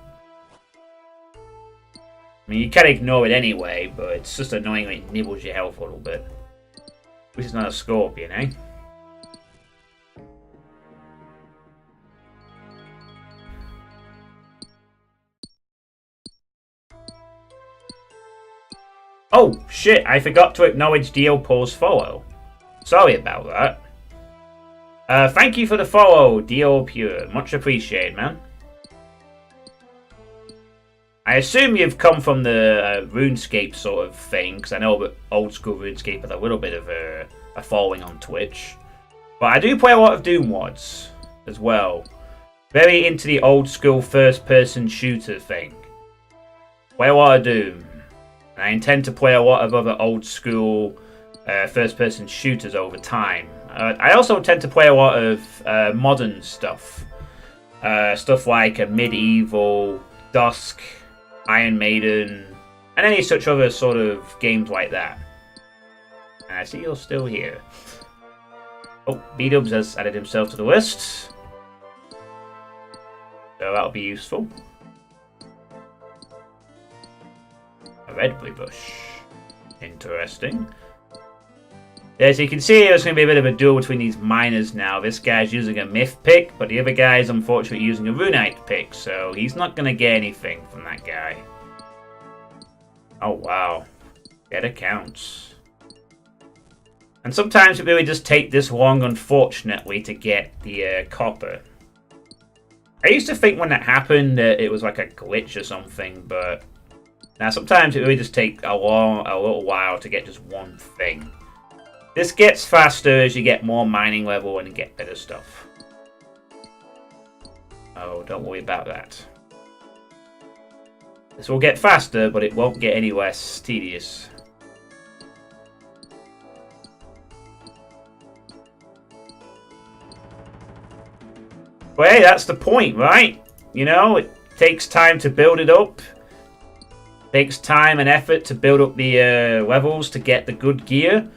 I mean, you can ignore it anyway, but it's just annoying when it nibbles your health a little bit. Which is not a scorpion, eh? Oh, shit, I forgot to acknowledge DL Paul's follow. Sorry about that. Thank you for the follow, DL Pure. Much appreciated, man. I assume you've come from the Runescape sort of thing, because I know that old school Runescape has a little bit of a following on Twitch. But I do play a lot of Doom mods as well. Very into the old school first person shooter thing. Play a lot of Doom. And I intend to play a lot of other old school first person shooters over time. I also tend to play a lot of modern stuff. Stuff like a Medieval, Dusk, Iron Maiden, and any such other sort of games like that. And I see you're still here. Oh, B-Dubs has added himself to the list. So that'll be useful. A redberry bush. Interesting. As you can see, there's going to be a bit of a duel between these miners now. This guy's using a myth pick, but the other guy's unfortunately using a runite pick, so he's not going to get anything from that guy. Oh wow. That accounts. And sometimes it really does take this long, unfortunately, to get the copper. I used to think when that happened that it was like a glitch or something, but now sometimes it really does take a little while to get just one thing. This gets faster as you get more mining level and get better stuff. Oh, don't worry about that. This will get faster, but it won't get any less tedious. Well, hey, that's the point, right? You know, it takes time to build it up. It takes time and effort to build up the levels to get the good gear.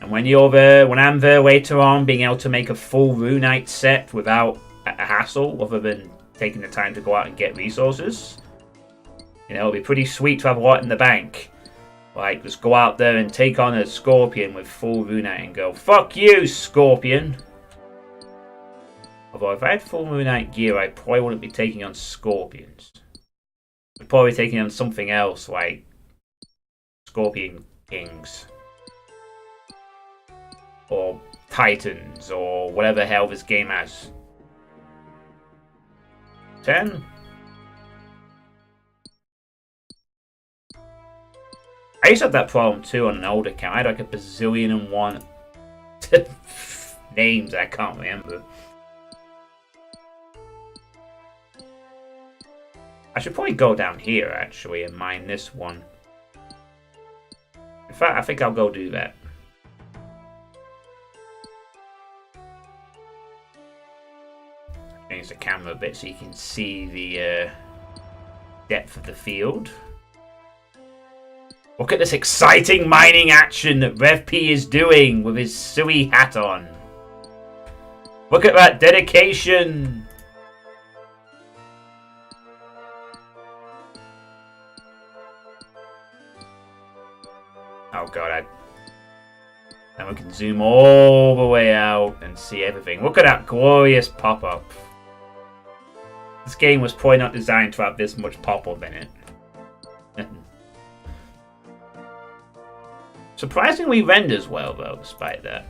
And when you're there, when I'm there later on, being able to make a full runite set without a hassle, other than taking the time to go out and get resources, you know, it'll be pretty sweet to have a lot in the bank. Like, just go out there and take on a scorpion with full runite and go, fuck you, scorpion! Although if I had full runite gear, I probably wouldn't be taking on scorpions. I'd probably be taking on something else, like Scorpion Kings. Or Titans, or whatever the hell this game has. 10? I used to have that problem too on an old account. I had like a bazillion and one names I can't remember. I should probably go down here actually and mine this one. In fact, I think I'll go do that. Change the camera a bit so you can see the depth of the field. Look at this exciting mining action that Rev P is doing with his Sui hat on. Look at that dedication. Oh god, and we can zoom all the way out and see everything. Look at that glorious pop-up. This game was probably not designed to have this much pop-up in it. Surprisingly renders well, though, despite that.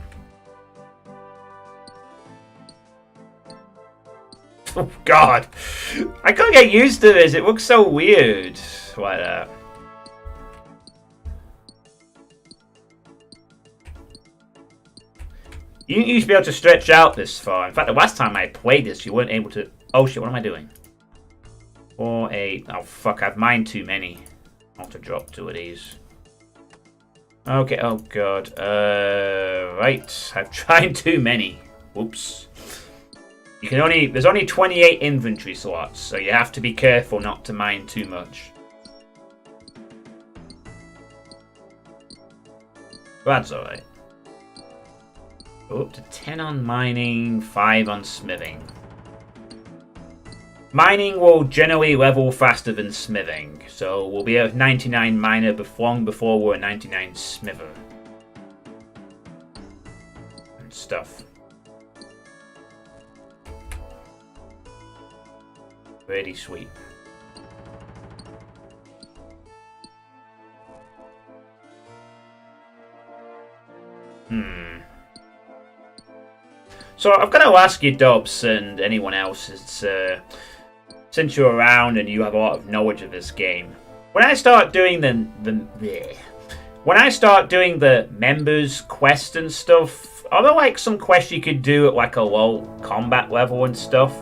Oh, God. I can't get used to this. It looks so weird like that. You didn't used to be able to stretch out this far. In fact, the last time I played this, you weren't able to... Oh, shit, what am I doing? 4, 8... Oh, fuck, I've mined too many. I'll have to drop 2 of these. Okay, oh, God. Right. I've tried too many. Whoops. You can only... There's only 28 inventory slots, so you have to be careful not to mine too much. That's alright. Go up to 10 on mining, 5 on smithing. Mining will generally level faster than smithing, so we'll be a 99 miner long before we're a 99 smither. And stuff. Pretty sweet. So I've got to ask you, Dobbs, and anyone else, since you're around and you have a lot of knowledge of this game, when I start doing the members quest and stuff, are there like some quests you could do at like a low combat level and stuff?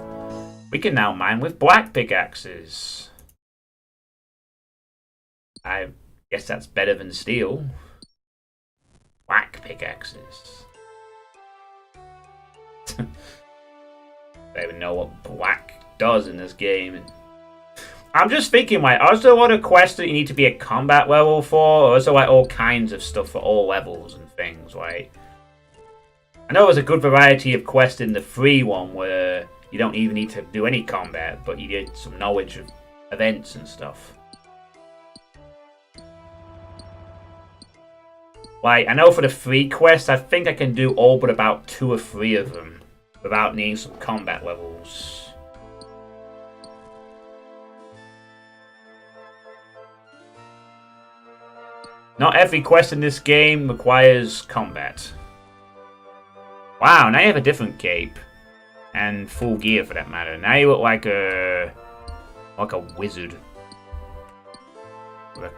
We can now mine with black pickaxes. I guess that's better than steel. Black pickaxes. I don't even know what black does in this game. I'm just thinking, like, are there a lot of quests that you need to be at combat level for, or is there like all kinds of stuff for all levels and things? Like, I know there's a good variety of quests in the free one where you don't even need to do any combat, but you get some knowledge of events and stuff. Like, I know for the free quests, I think I can do all but about 2 or 3 of them without needing some combat levels. Not every quest in this game requires combat. Wow, now you have a different cape. And full gear for that matter. Now you look like a wizard. With a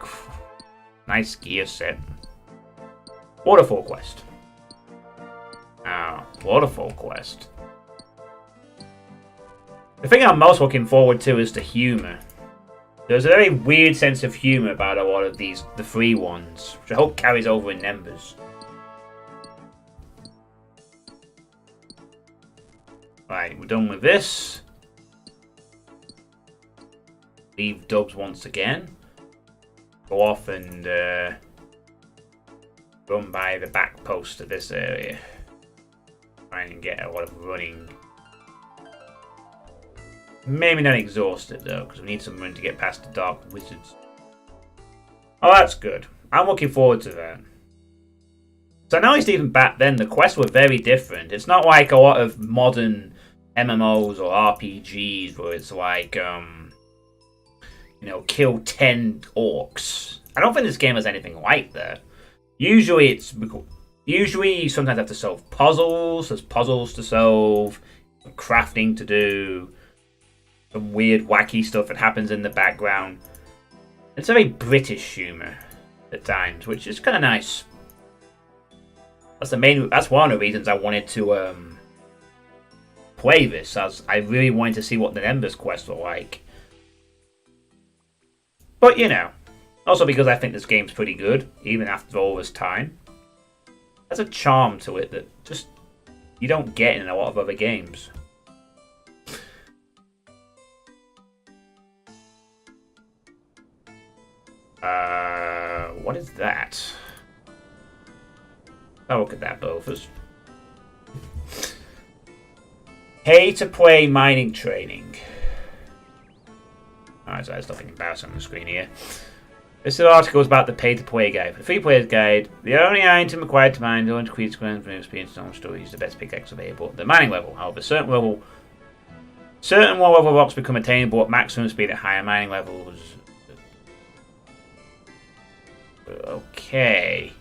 nice gear set. Waterfall quest. Waterfall quest. The thing I'm most looking forward to is the humour. There's a very weird sense of humour about a lot of the free ones, which I hope carries over in Embers. Right, we're done with this. Leave Dubs once again. Go off and run by the back post of this area. Try and get a lot of running. Maybe not exhausted though, because we need some run to get past the Dark Wizards. Oh, that's good. I'm looking forward to that. So I noticed even back then the quests were very different. It's not like a lot of modern MMOs or RPGs where it's like, you know, kill 10 orcs. I don't think this game has anything like that. Usually you sometimes have to solve puzzles. There's puzzles to solve, crafting to do, some weird wacky stuff that happens in the background. It's a very British humour at times, which is kind of nice. That's one of the reasons I wanted to play this, as I really wanted to see what the Embers quest were like. But you know, also because I think this game's pretty good, even after all this time. There's a charm to it that just you don't get in a lot of other games. What is that? Oh, look at that, both of us. Pay to play mining training. Alright, so there's nothing embarrassing on the screen here. This article is about the pay to play guide. For the free player's guide, the only item required to mine is increase ground from experience and stories, the best pickaxe available at the mining level. However, certain low level rocks become attainable at maximum speed at higher mining levels. Okay.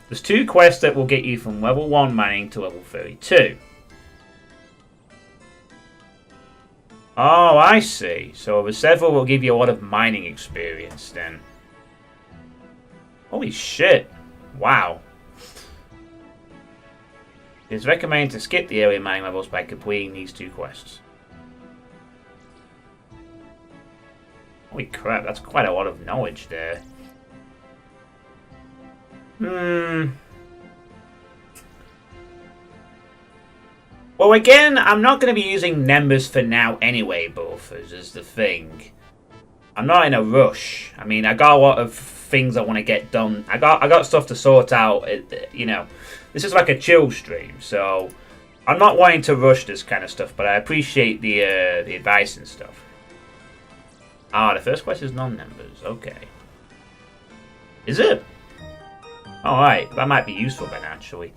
There's 2 quests that will get you from level 1 mining to level 32. Oh, I see. So the several will give you a lot of mining experience then. Holy shit. Wow. It is recommended to skip the early mining levels by completing these 2 quests. Holy crap, that's quite a lot of knowledge there. Well, again, I'm not going to be using numbers for now anyway, Buffers, is the thing. I'm not in a rush. I mean, I got a lot of things I want to get done. I got stuff to sort out, you know. This is like a chill stream, so I'm not wanting to rush this kind of stuff, but I appreciate the advice and stuff. Ah, the first quest is non-numbers. Okay. Is it? Alright, that might be useful then, actually.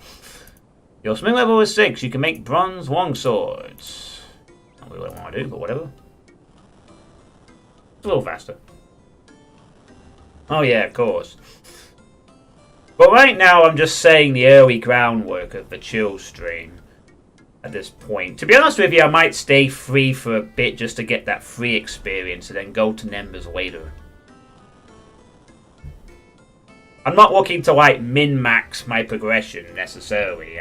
Your smith level is 6. You can make bronze longswords. Not really what I want to do, but whatever. It's a little faster. Oh yeah, of course. But right now, I'm just saying the early groundwork of the chill stream at this point. To be honest with you, I might stay free for a bit just to get that free experience and then go to numbers later. I'm not looking to like min-max my progression necessarily.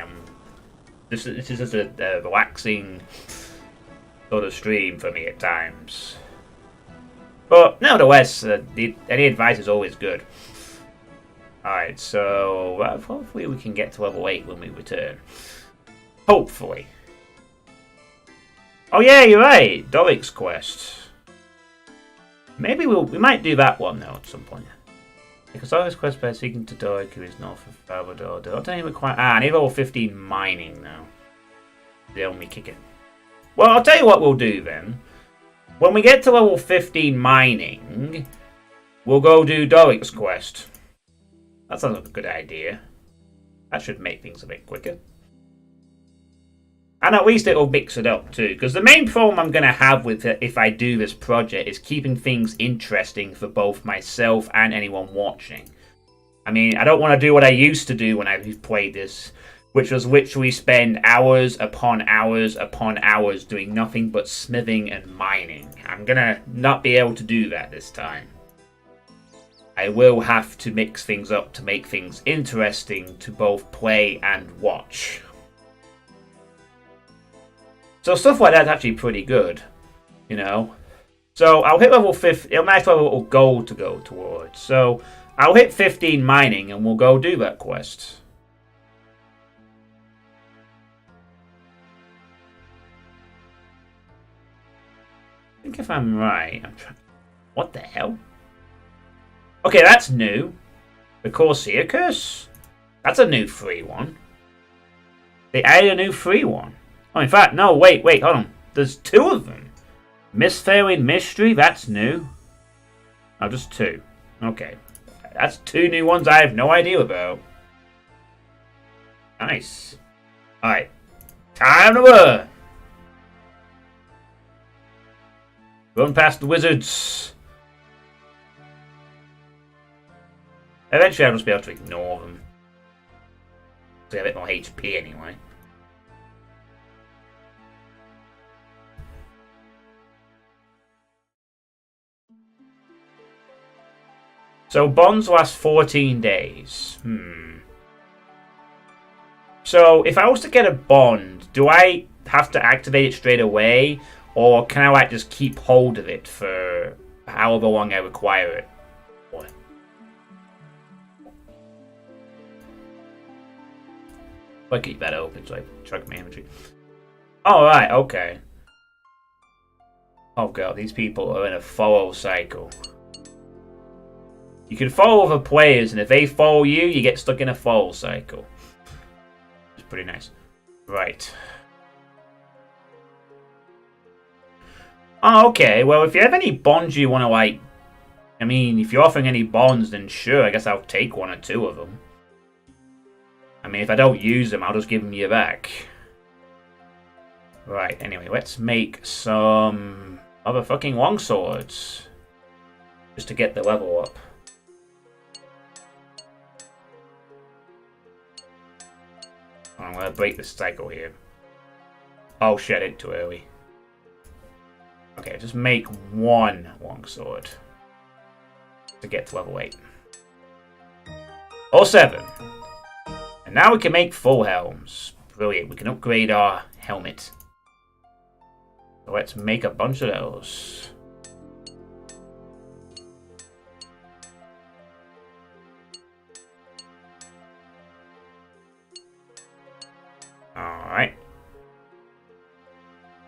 This is just a relaxing sort of stream for me at times. But nevertheless, any advice is always good. Alright, so hopefully we can get to level 8 when we return. Hopefully. Oh yeah, you're right. Doric's quest. Maybe we might do that one though at some point. Because Doric's quest by seeking to Doric, who is north of Salvador. Don't even require. I need level 15 mining now. They only kick it. Well, I'll tell you what we'll do then. When we get to level 15 mining, we'll go do Doric's quest. That sounds like a good idea. That should make things a bit quicker. And at least it'll mix it up too. Because the main problem I'm going to have with it if I do this project is keeping things interesting for both myself and anyone watching. I mean, I don't want to do what I used to do when I played this, which was literally spend hours upon hours upon hours doing nothing but smithing and mining. I'm going to not be able to do that this time. I will have to mix things up to make things interesting to both play and watch. So stuff like that's actually pretty good, you know. So I'll hit level 50. It'll nice to have a little goal to go towards. So I'll hit 15 mining and we'll go do that quest. I think if I'm right, what the hell? Okay, that's new. The Corsair Curse? That's a new free one. They added a new free one. Oh, in fact, no, wait, hold on. There's 2 of them. Mistfailing Mystery, that's new. Oh, just 2. Okay. That's 2 new ones I have no idea about. Nice. Alright. Time to run! Run past the wizards. Eventually I'll just be able to ignore them. They have a bit more HP anyway. So bonds last 14 days. So if I was to get a bond, do I have to activate it straight away? Or can I like just keep hold of it for however long I require it? I'll keep that open so I track my inventory. Alright, okay. Oh god, these people are in a follow cycle. You can follow other players, and if they follow you, you get stuck in a follow cycle. It's pretty nice. Right. Oh, okay. Well, if you have any bonds you want to, like... I mean, if you're offering any bonds, then sure, I guess I'll take 1 or 2 of them. I mean, if I don't use them, I'll just give them you back. Right, anyway, let's make some other fucking longswords. Just to get the level up. I'm going to break this cycle here. Oh shit, it's too early. Okay, just make one longsword to get to level 8. Or 7. And now we can make full helms. Brilliant, we can upgrade our helmet. So let's make a bunch of those. Alright.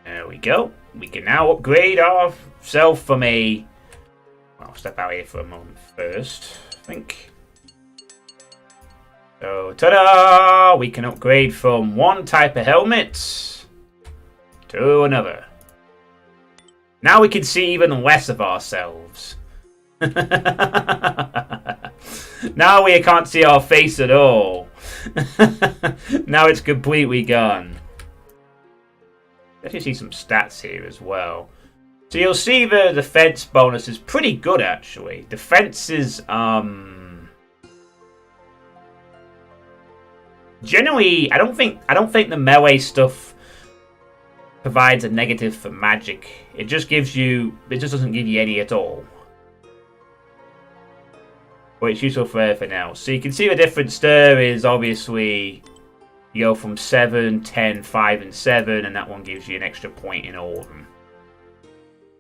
There we go. We can now upgrade ourselves from a... Well, I'll step out here for a moment first, I think. So, ta-da! We can upgrade from one type of helmet to another. Now we can see even less of ourselves. Now we can't see our face at all. Now it's completely gone. Let's see some stats here as well. So you'll see the defense bonus is pretty good actually. Defense is generally I don't think the melee stuff provides a negative for magic. It just doesn't give you any at all. But it's useful for everything else. So you can see the difference there is obviously you go from 7, 10, 5 and 7 and that one gives you an extra point in all of them.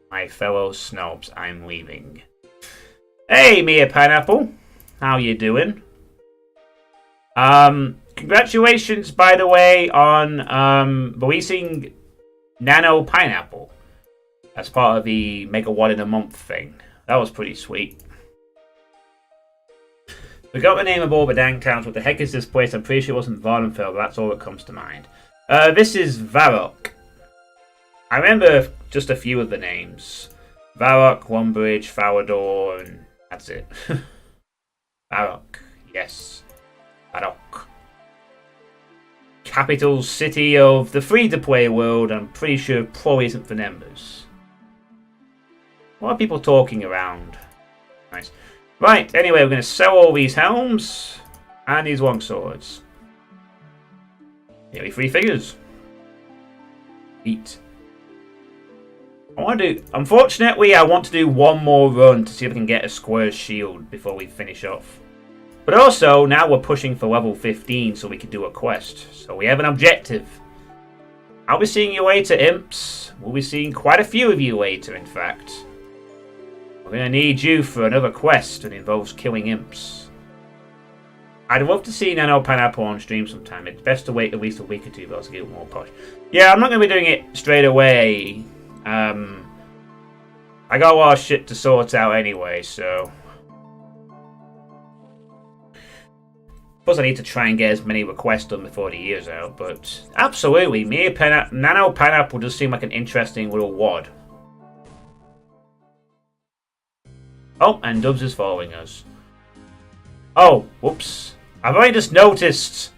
My fellow snobs, I'm leaving. Hey Mia Pineapple, how you doing? Congratulations by the way on releasing Nano Pineapple as part of the Mega 1 in a month thing. That was pretty sweet. Forgot the name of all the dang towns. What the heck is this place? I'm pretty sure it wasn't Vardenfell, but that's all that comes to mind. This is Varrock. I remember just a few of the names. Varrock, Lonebridge, Falador, and that's it. Varrock, yes. Varrock. Capital city of the free-to-play world. I'm pretty sure probably isn't for members. What are people talking around? Nice. Right, anyway, we're going to sell all these helms and these longswords. Nearly 3 figures. Eat. Unfortunately, I want to do one more run to see if I can get a square shield before we finish off. But also, now we're pushing for level 15 so we can do a quest. So we have an objective. I'll be seeing you later, imps. We'll be seeing quite a few of you later, in fact. We're going to need you for another quest that involves killing imps. I'd love to see Nano Pineapple on stream sometime. It's best to wait at least a week or 2 for us to get more posh. Yeah, I'm not going to be doing it straight away. I got a lot of shit to sort out anyway, so... Plus I need to try and get as many requests done before the year's out, but... Absolutely, Nano Pineapple does seem like an interesting little wad. Oh, and Dubs is following us. Oh, whoops. I've only just noticed.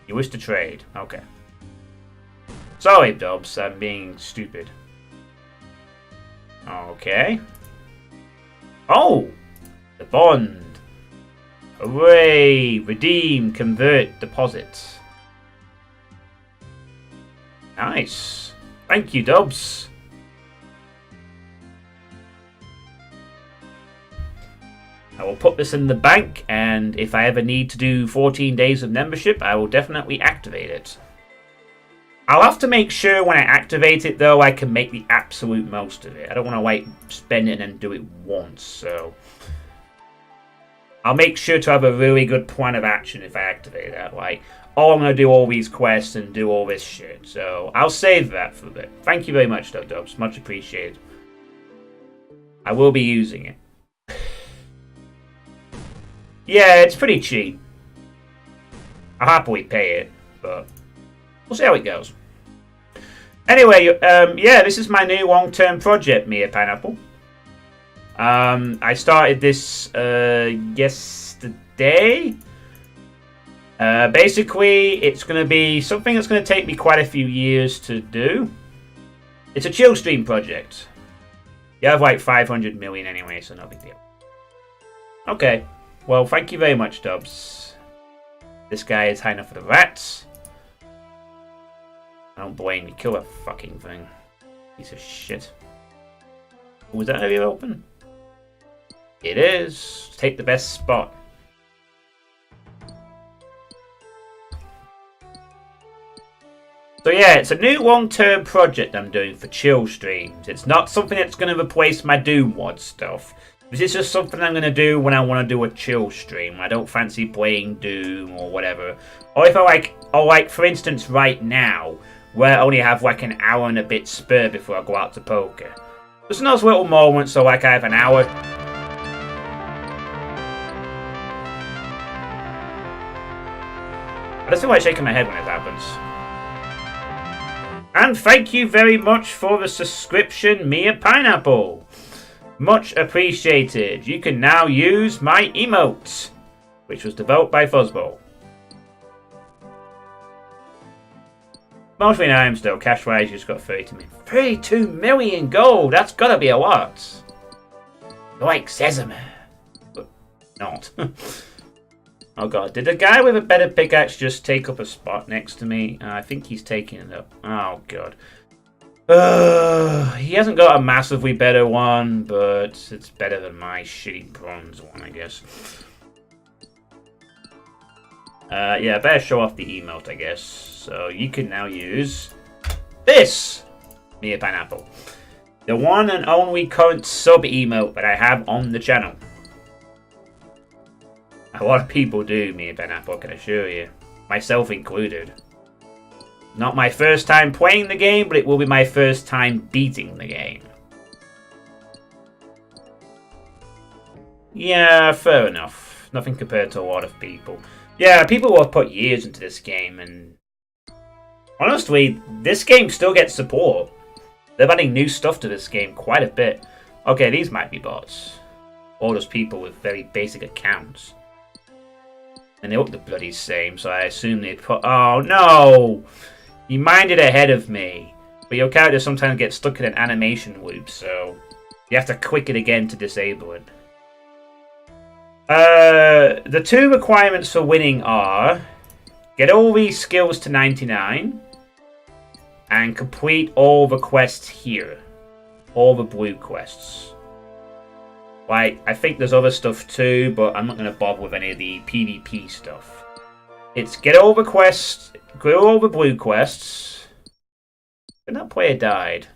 You wish to trade. Okay. Sorry, Dubs. I'm being stupid. Okay. Oh! The bond. Hooray! Redeem, convert, deposit. Nice. Thank you, Dubs. I will put this in the bank, and if I ever need to do 14 days of membership, I will definitely activate it. I'll have to make sure when I activate it, though, I can make the absolute most of it. I don't want to, like, spend it and then do it once, so... I'll make sure to have a really good plan of action if I activate that. Like, oh, I'm going to do all these quests and do all this shit. So, I'll save that for a bit. Thank you very much, though, Dubs. Much appreciated. I will be using it. Yeah, it's pretty cheap. I'll happily pay it, but we'll see how it goes. Anyway, yeah, this is my new long-term project, Mia Pineapple. I started this yesterday. Basically, it's going to be something that's going to take me quite a few years to do. It's a chill stream project. You have like 500 million anyway, so no big deal. Okay. Well, thank you very much, Dubs. This guy is high enough for the rats. I don't blame you. Kill that fucking thing. Piece of shit. Was that area open? It is. Take the best spot. So yeah, it's a new long-term project I'm doing for chill streams. It's not something that's going to replace my Doomwad stuff. This is just something I'm going to do when I want to do a chill stream. I don't fancy playing Doom or whatever. Or if I like, for instance, right now, where I only have like an hour and a bit spare before I go out to poker. Just those little moments, so like I have an hour. I just feel like shaking my head when it happens. And thank you very much for the subscription, Mia Pineapple. Much appreciated. You can now use my emote, which was developed by Fuzzball. Mostly names though, cash-wise you just got 32 million. 32 million gold! That's gotta be a lot. Like Sesame. But not. Oh god, did the guy with a better pickaxe just take up a spot next to me? I think he's taking it up. Oh god. He hasn't got a massively better one, but it's better than my shitty bronze one, I guess. Yeah, better show off the emote, I guess. So you can now use this, Mia Pineapple. The one and only current sub emote that I have on the channel. A lot of people do, Mia Pineapple, I can assure you. Myself included. Not my first time playing the game, but it will be my first time beating the game. Yeah, fair enough. Nothing compared to a lot of people. Yeah, people will have put years into this game, and honestly, this game still gets support. They're adding new stuff to this game quite a bit. Okay, these might be bots. Or just people with very basic accounts. And they look the bloody same, so I assume they'd put... Oh, no! You minded ahead of me. But your character sometimes gets stuck in an animation loop, so you have to click it again to disable it. The two requirements for winning are get all these skills to 99 and complete all the quests here. All the blue quests. Like, I think there's other stuff too, but I'm not going to bother with any of the PvP stuff. It's get all the quests, get all the blue quests. And that player died.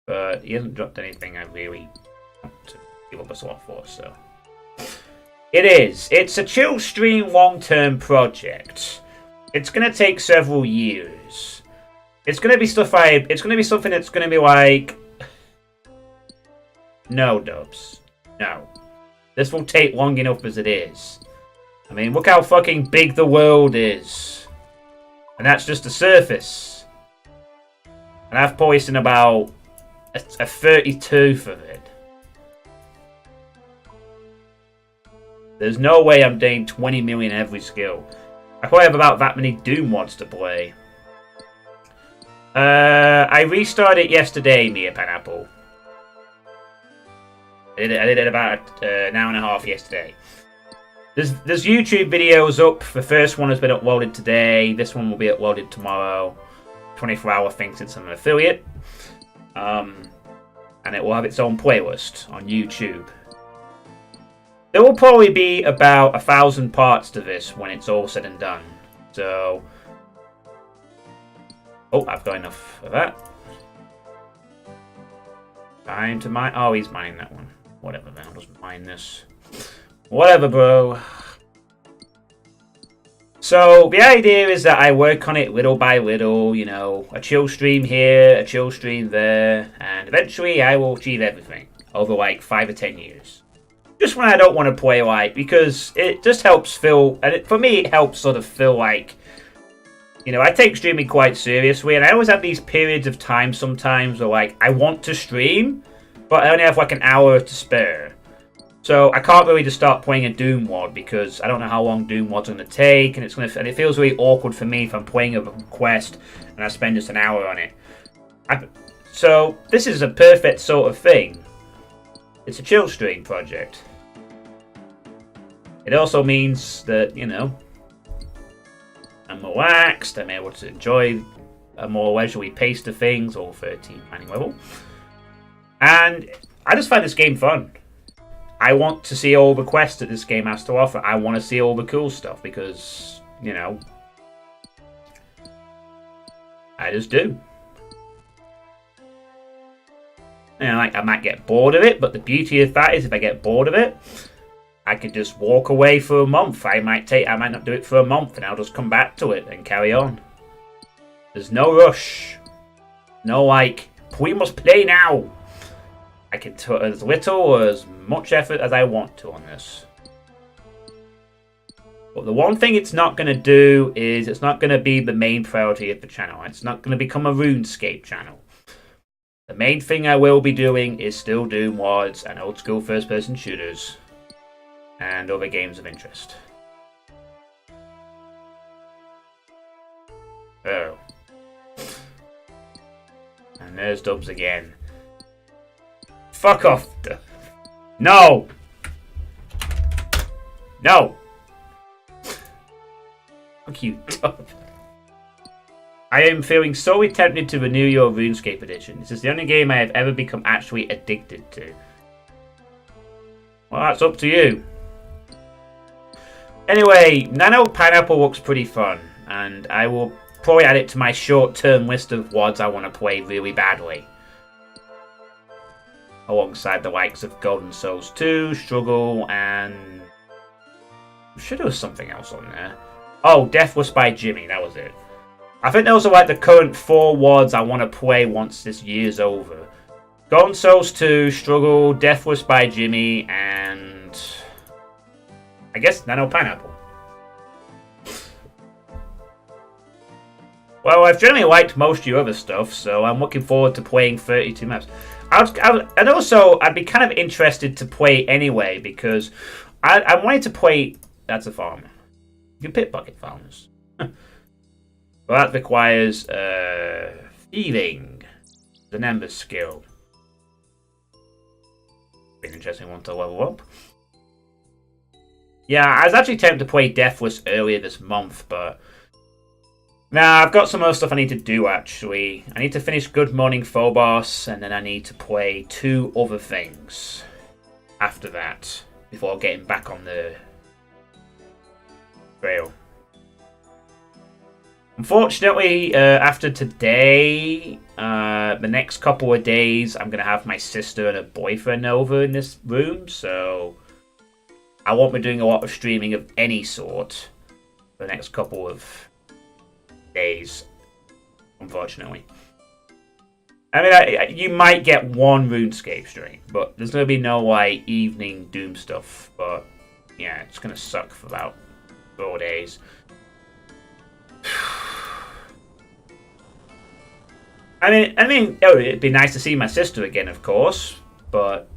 But he hasn't dropped anything I really want to give up a slot for, so... It is. It's a chill stream long-term project. It's going to take several years. It's going to be stuff it's going to be something that's going to be like... No, Dubs. No. This will take long enough as it is. I mean, look how fucking big the world is. And that's just the surface. And I've polished in about a 32 for it. There's no way I'm doing 20 million every skill. I probably have about that many Doom mods to play. I restarted it yesterday, Mia Pineapple. I did it about an hour and a half yesterday. There's YouTube videos up. The first one has been uploaded today. This one will be uploaded tomorrow. 24-hour thing since I'm an affiliate. And it will have its own playlist on YouTube. There will probably be about 1,000 parts to this when it's all said and done. So... Oh, I've got enough of that. Time to mine... Oh, he's mining that one. Whatever, man. I'll just mine this. Whatever, bro. So, the idea is that I work on it little by little, you know. A chill stream here, a chill stream there. And eventually I will achieve everything. Over like 5 or 10 years. Just when I don't want to play like... Because it just helps feel... And for me, it helps sort of feel like... You know, I take streaming quite seriously. And I always have these periods of time sometimes where like, I want to stream... But I only have like an hour to spare. So I can't really just start playing a Doom mod because I don't know how long Doom mod's going to take, and it feels really awkward for me if I'm playing a quest and I spend just an hour on it. So this is a perfect sort of thing. It's a chill stream project. It also means that, you know, I'm relaxed. I'm able to enjoy a more leisurely pace to things, all 13 mining level. And I just find this game fun. I want to see all the quests that this game has to offer. I want to see all the cool stuff because, you know, I just do. You know, like, I might get bored of it, but the beauty of that is if I get bored of it, I could just walk away for a month. I might not do it for a month, and I'll just come back to it and carry on. There's no rush. No, like, we must play now. I can put as little or as much effort as I want to on this. But the one thing it's not going to do is it's not going to be the main priority of the channel. It's not going to become a Runescape channel. The main thing I will be doing is still Doom mods and old school first person shooters. And other games of interest. Oh. And there's Dubs again. Fuck off. No! No! Fuck you, Dub. I am feeling so tempted to renew your RuneScape edition. This is the only game I have ever become actually addicted to. Well, that's up to you. Anyway, Nano Pineapple looks pretty fun, and I will probably add it to my short-term list of WODs I want to play really badly. Alongside the likes of Golden Souls 2, Struggle, and... I'm sure there was something else on there. Oh, Deathless by Jimmy, that was it. I think those are like the current 4 WODs I want to play once this year's over. Golden Souls 2, Struggle, Deathless by Jimmy, and... I guess Nano Pineapple. Well, I've generally liked most of your other stuff, so I'm looking forward to playing 32 maps. And also, I'd be kind of interested to play anyway, because I wanted to play... That's a farmer. You can pickpocket farmers. Well, that requires thieving, the number skill. Be an interesting one to level up. Yeah, I was actually tempted to play Deathless earlier this month, but... Nah, I've got some other stuff I need to do, actually. I need to finish Good Morning Phobos, and then I need to play 2 other things after that, before getting back on the trail. Unfortunately, after today, the next couple of days, I'm going to have my sister and her boyfriend over in this room, so I won't be doing a lot of streaming of any sort for the next couple of days, unfortunately. I mean, you might get one RuneScape stream, but there's going to be no, like, evening Doom stuff, but yeah, it's going to suck for about 4 days. I mean, oh, it'd be nice to see my sister again, of course, but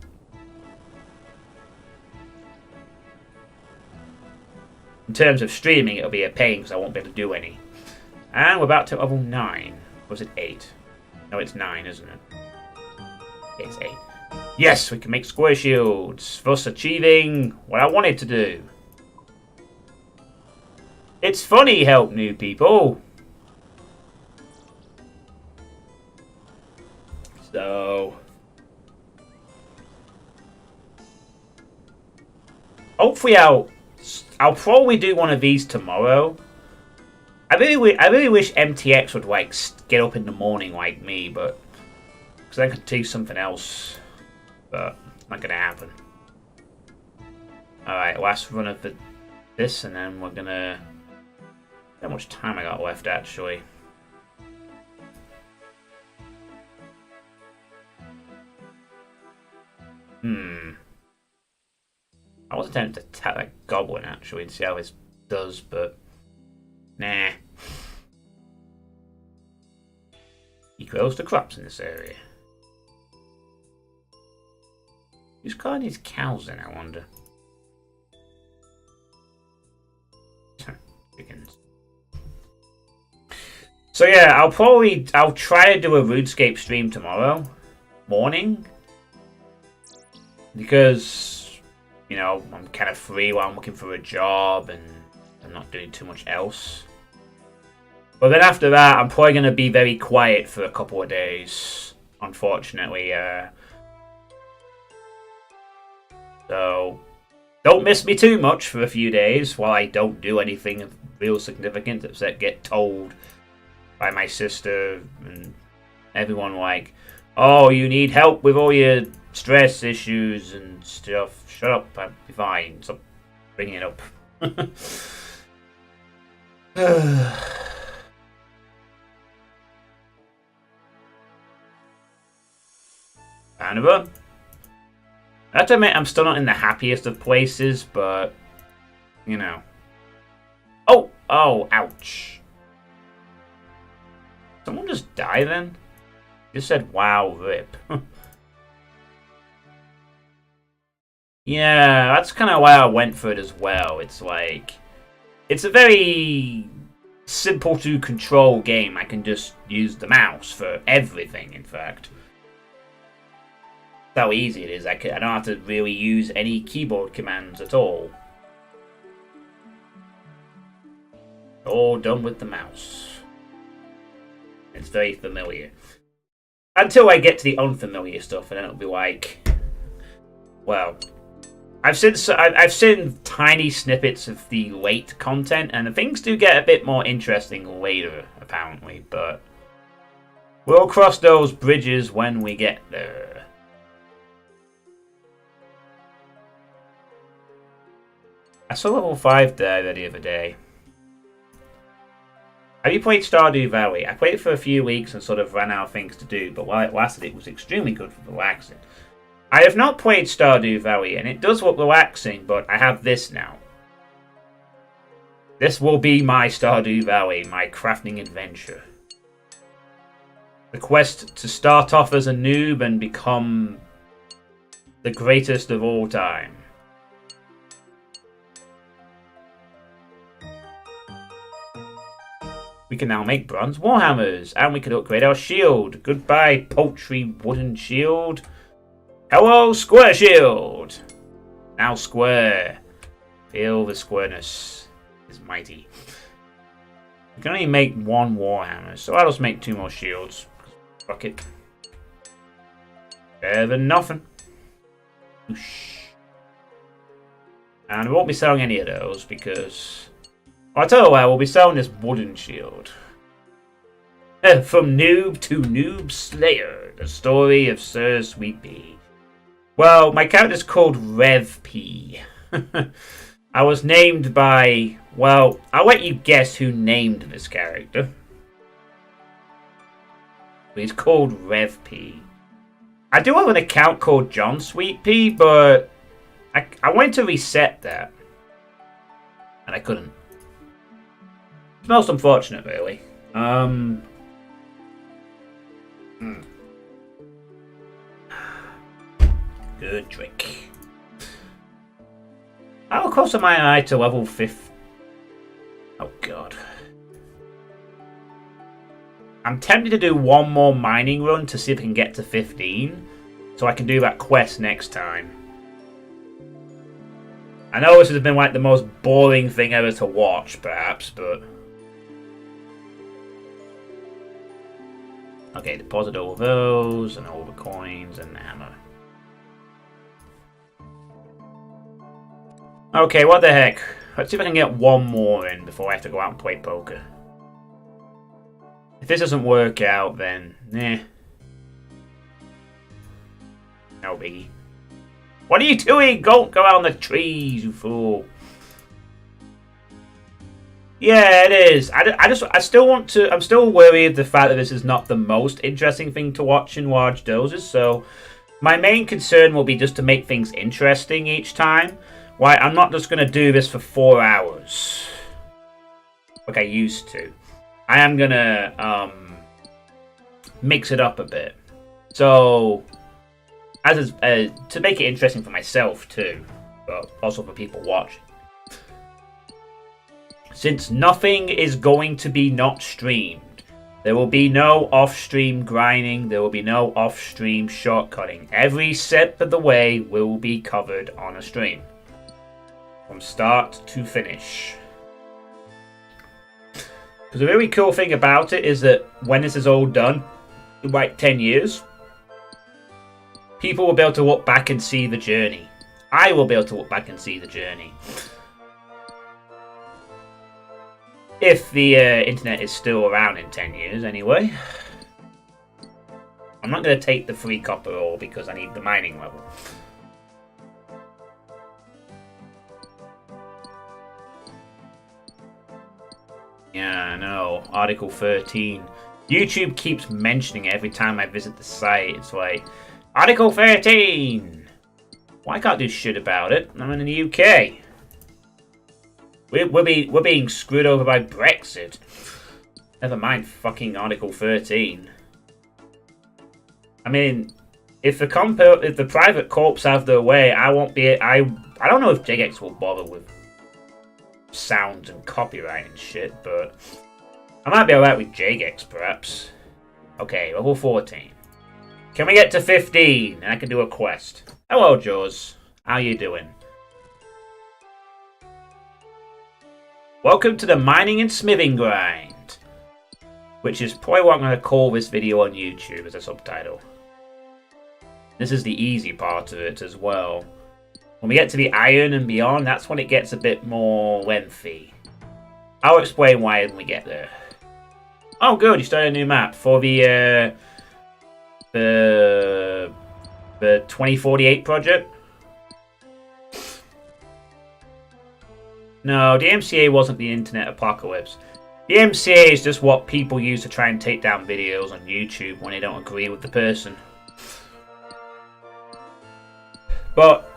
in terms of streaming, it'll be a pain because I won't be able to do any. And we're about to level 9. Or was it 8? No, it's 9, isn't it? It's 8. Yes, we can make square shields, thus achieving what I wanted to do. It's funny, help new people. So... hopefully I'll probably do one of these tomorrow. I really wish MTX would, like, get up in the morning like me, but... because I could do something else. But, not gonna happen. Alright, last run of this, and then we're gonna... how much time I got left, actually? I was tempted to attack that goblin, actually, and see how this does, but... nah. He grows the crops in this area. Who's calling his cows then, I wonder? Chickens. So yeah, I'll try to do a RuneScape stream tomorrow morning. Because, you know, I'm kind of free while I'm looking for a job and I'm not doing too much else. But then after that, I'm probably going to be very quiet for a couple of days, unfortunately. So, don't miss me too much for a few days while I don't do anything real significant except get told by my sister and everyone like, oh, you need help with all your stress issues and stuff. Shut up, I'll be fine. Stop bringing it up. Canada. I have to admit, I'm still not in the happiest of places, but, you know. Oh! Oh, ouch. Someone just die then? You said, wow, rip. Yeah, that's kind of why I went for it as well. It's like, it's a very simple to control game. I can just use the mouse for everything, in fact. How easy it is. I don't have to really use any keyboard commands at all. All done with the mouse. It's very familiar. Until I get to the unfamiliar stuff, and then it'll be like, well, I've seen tiny snippets of the late content, and things do get a bit more interesting later, apparently. But we'll cross those bridges when we get there. I saw level 5 there the other day. Have you played Stardew Valley? I played it for a few weeks and sort of ran out of things to do, but while it lasted, it was extremely good for relaxing. I have not played Stardew Valley, and it does look relaxing, but I have this now. This will be my Stardew Valley, my crafting adventure. The quest to start off as a noob and become the greatest of all time. We can now make bronze warhammers, and we can upgrade our shield. Goodbye, poultry wooden shield. Hello, square shield. Now square. Feel the squareness is mighty. We can only make one warhammer, so I'll just make 2 more shields. Fuck it. Better than nothing. Whoosh. And we won't be selling any of those because... I tell you what, we'll be selling this wooden shield. From noob to noob slayer, the story of Sir Suitepee. Well, my character's called Rev P. I was named by... Well, I'll let you guess who named this character. He's called Rev P. I do have an account called John Suitepee, but I wanted to reset that. And I couldn't. It's most unfortunate, really. Good drink. How close am I to level 5? Oh, God. I'm tempted to do one more mining run to see if I can get to 15. So I can do that quest next time. I know this has been like the most boring thing ever to watch, perhaps, but... Okay, deposit all of those, and all the coins, and the hammer. Okay, what the heck? Let's see if I can get one more in before I have to go out and play poker. If this doesn't work out, then... No biggie. What are you doing? Don't go out on the trees, you fool. Yeah, it is. I still want to... I'm still worried of the fact that this is not the most interesting thing to watch in large doses, so... My main concern will be just to make things interesting each time. Why, I'm not just going to do this for 4 hours. Like I used to. I am going to, mix it up a bit. So... to make it interesting for myself, too. But also for people watching. Since nothing is going to be not streamed, there will be no off-stream grinding, there will be no off-stream shortcutting. Every step of the way will be covered on a stream. From start to finish. Because the really cool thing about it is that when this is all done, in like 10 years, people will be able to look back and see the journey. I will be able to look back and see the journey. If the internet is still around in 10 years, anyway. I'm not going to take the free copper ore because I need the mining level. Yeah, I know. Article 13. YouTube keeps mentioning it every time I visit the site. It's like, Article 13! Well, I can't do shit about it. I'm in the UK. We're being screwed over by Brexit. Never mind fucking Article 13. I mean, if the private corps have their way, I won't be. I don't know if Jagex will bother with sound and copyright and shit, but I might be alright with Jagex, perhaps. Okay, level 14. Can we get to 15 and I can do a quest? Hello, Jaws. How you doing? Welcome to the mining and smithing grind, which is probably what I'm going to call this video on YouTube as a subtitle. This is the easy part of it as well. When we get to the iron and beyond, that's when it gets a bit more lengthy. I'll explain why when we get there. Oh, good! You started a new map for the 2048 project. No, the MCA wasn't the internet apocalypse. The MCA is just what people use to try and take down videos on YouTube when they don't agree with the person. But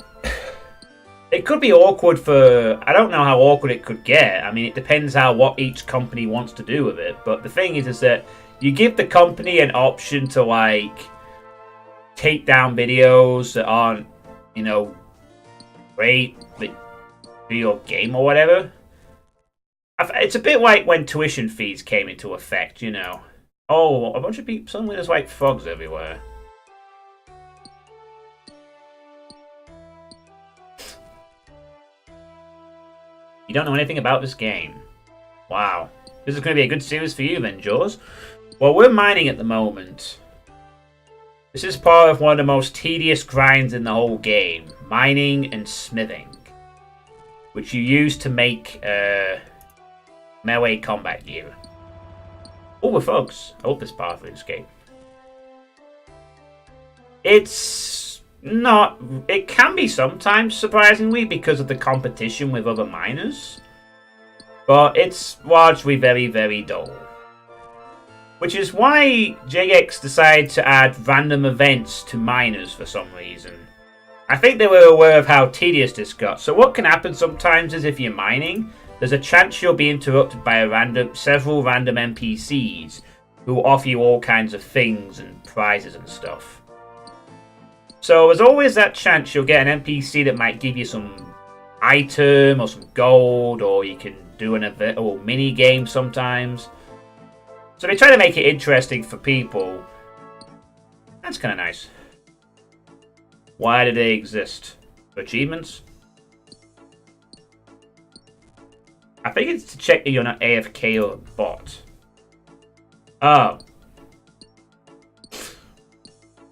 it could be awkward for... I don't know how awkward it could get. I mean, it depends what each company wants to do with it. But the thing is that you give the company an option to, like, take down videos that aren't, you know, great for your game or whatever. It's a bit like when tuition fees came into effect, you know. Oh, a bunch of people... Suddenly there's, like, frogs everywhere. You don't know anything about this game. Wow. This is going to be a good series for you then, Jaws. Well, we're mining at the moment. This is part of one of the most tedious grinds in the whole game. Mining and smithing. Which you use to make melee combat gear. Oh, we're folks. I hope this part of Runescape. It's not... It can be sometimes, surprisingly, because of the competition with other miners. But it's largely very, very dull. Which is why JX decided to add random events to miners for some reason. I think they were aware of how tedious this got. So what can happen sometimes is if you're mining, there's a chance you'll be interrupted by several random NPCs who offer you all kinds of things and prizes and stuff. So there's always that chance you'll get an NPC that might give you some item or some gold, or you can do an event or mini game sometimes. So they try to make it interesting for people. That's kind of nice. Why do they exist? For achievements? I think it's to check that you're not AFK or a bot. Oh.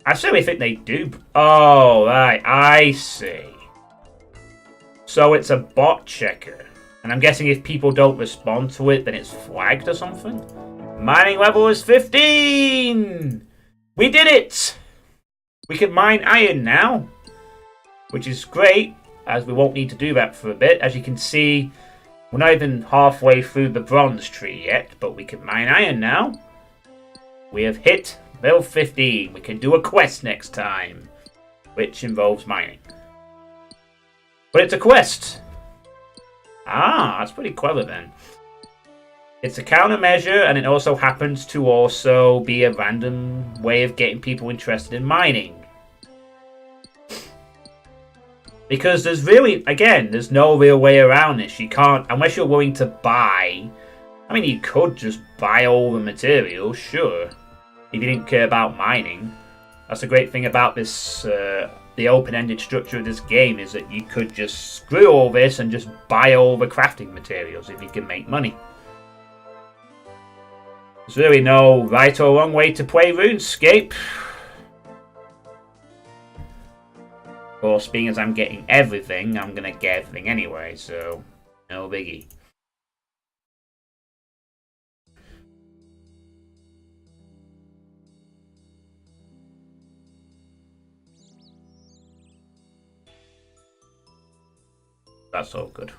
I certainly think they do. Oh, right. I see. So it's a bot checker. And I'm guessing if people don't respond to it, then it's flagged or something? Mining level is 15! We did it! We can mine iron now. Which is great, as we won't need to do that for a bit. As you can see, we're not even halfway through the bronze tree yet, but we can mine iron now. We have hit level 15. We can do a quest next time, which involves mining. But it's a quest. Ah, that's pretty clever then. It's a countermeasure, and it also happens to also be a random way of getting people interested in mining. Because there's really, again, there's no real way around this. You can't, unless you're willing to buy. I mean, you could just buy all the materials, sure. If you didn't care about mining. That's the great thing about this, the open-ended structure of this game, is that you could just screw all this and just buy all the crafting materials if you can make money. There's really no right or wrong way to play RuneScape. Of course, being as I'm getting everything, I'm gonna get everything anyway, so no biggie. That's all good.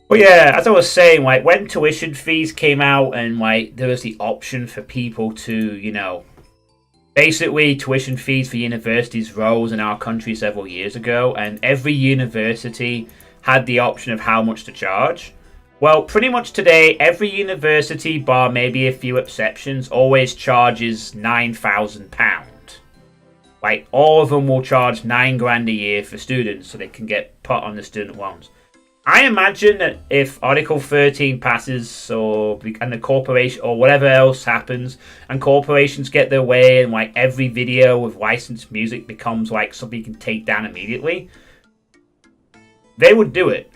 But yeah, as I was saying, like when tuition fees came out and like there was the option for people to, you know, basically tuition fees for universities rose in our country several years ago, and every university had the option of how much to charge. Well, pretty much today, every university, bar maybe a few exceptions, always charges £9,000. Like all of them will charge £9 grand a year for students, so they can get put on the student loans. I imagine that if Article 13 passes, and the corporation or whatever else happens, and corporations get their way, and like every video with licensed music becomes like something you can take down immediately, they would do it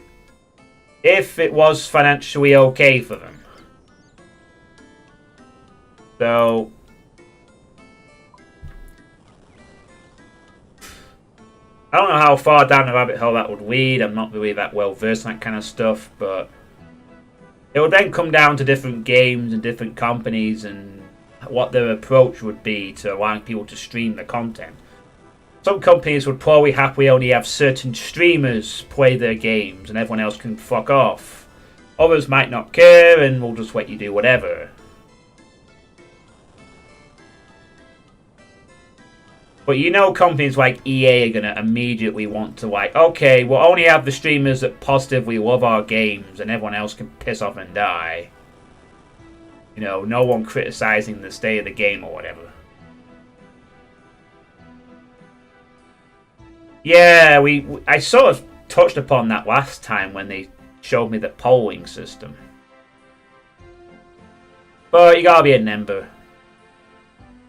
if it was financially okay for them. So I don't know how far down the rabbit hole that would lead. I'm not really that well versed in that kind of stuff, but it would then come down to different games and different companies and what their approach would be to allowing people to stream the content. Some companies would probably happily only have certain streamers play their games and everyone else can fuck off. Others might not care and will just let you do whatever. But you know companies like EA are going to immediately want to like, okay, we'll only have the streamers that positively love our games and everyone else can piss off and die. You know, no one criticizing the state of the game or whatever. Yeah, I sort of touched upon that last time when they showed me the polling system. But you gotta be a member.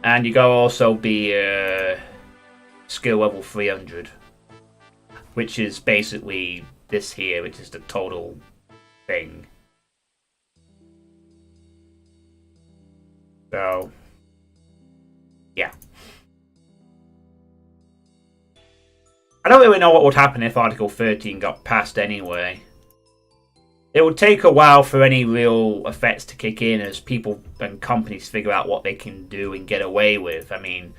And you gotta also be skill level 300. Which is basically this here, which is the total thing. So, yeah. I don't really know what would happen if Article 13 got passed anyway. It would take a while for any real effects to kick in as people and companies figure out what they can do and get away with. I mean,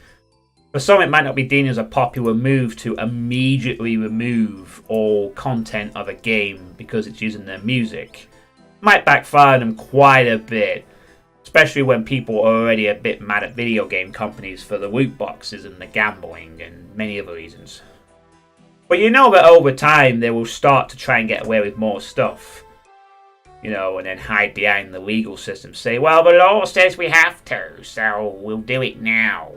for some it might not be deemed as a popular move to immediately remove all content of a game because it's using their music. It might backfire on them quite a bit, especially when people are already a bit mad at video game companies for the loot boxes and the gambling and many other reasons. But you know that over time they will start to try and get away with more stuff. You know, and then hide behind the legal system. Say, well, the law says we have to, so we'll do it now.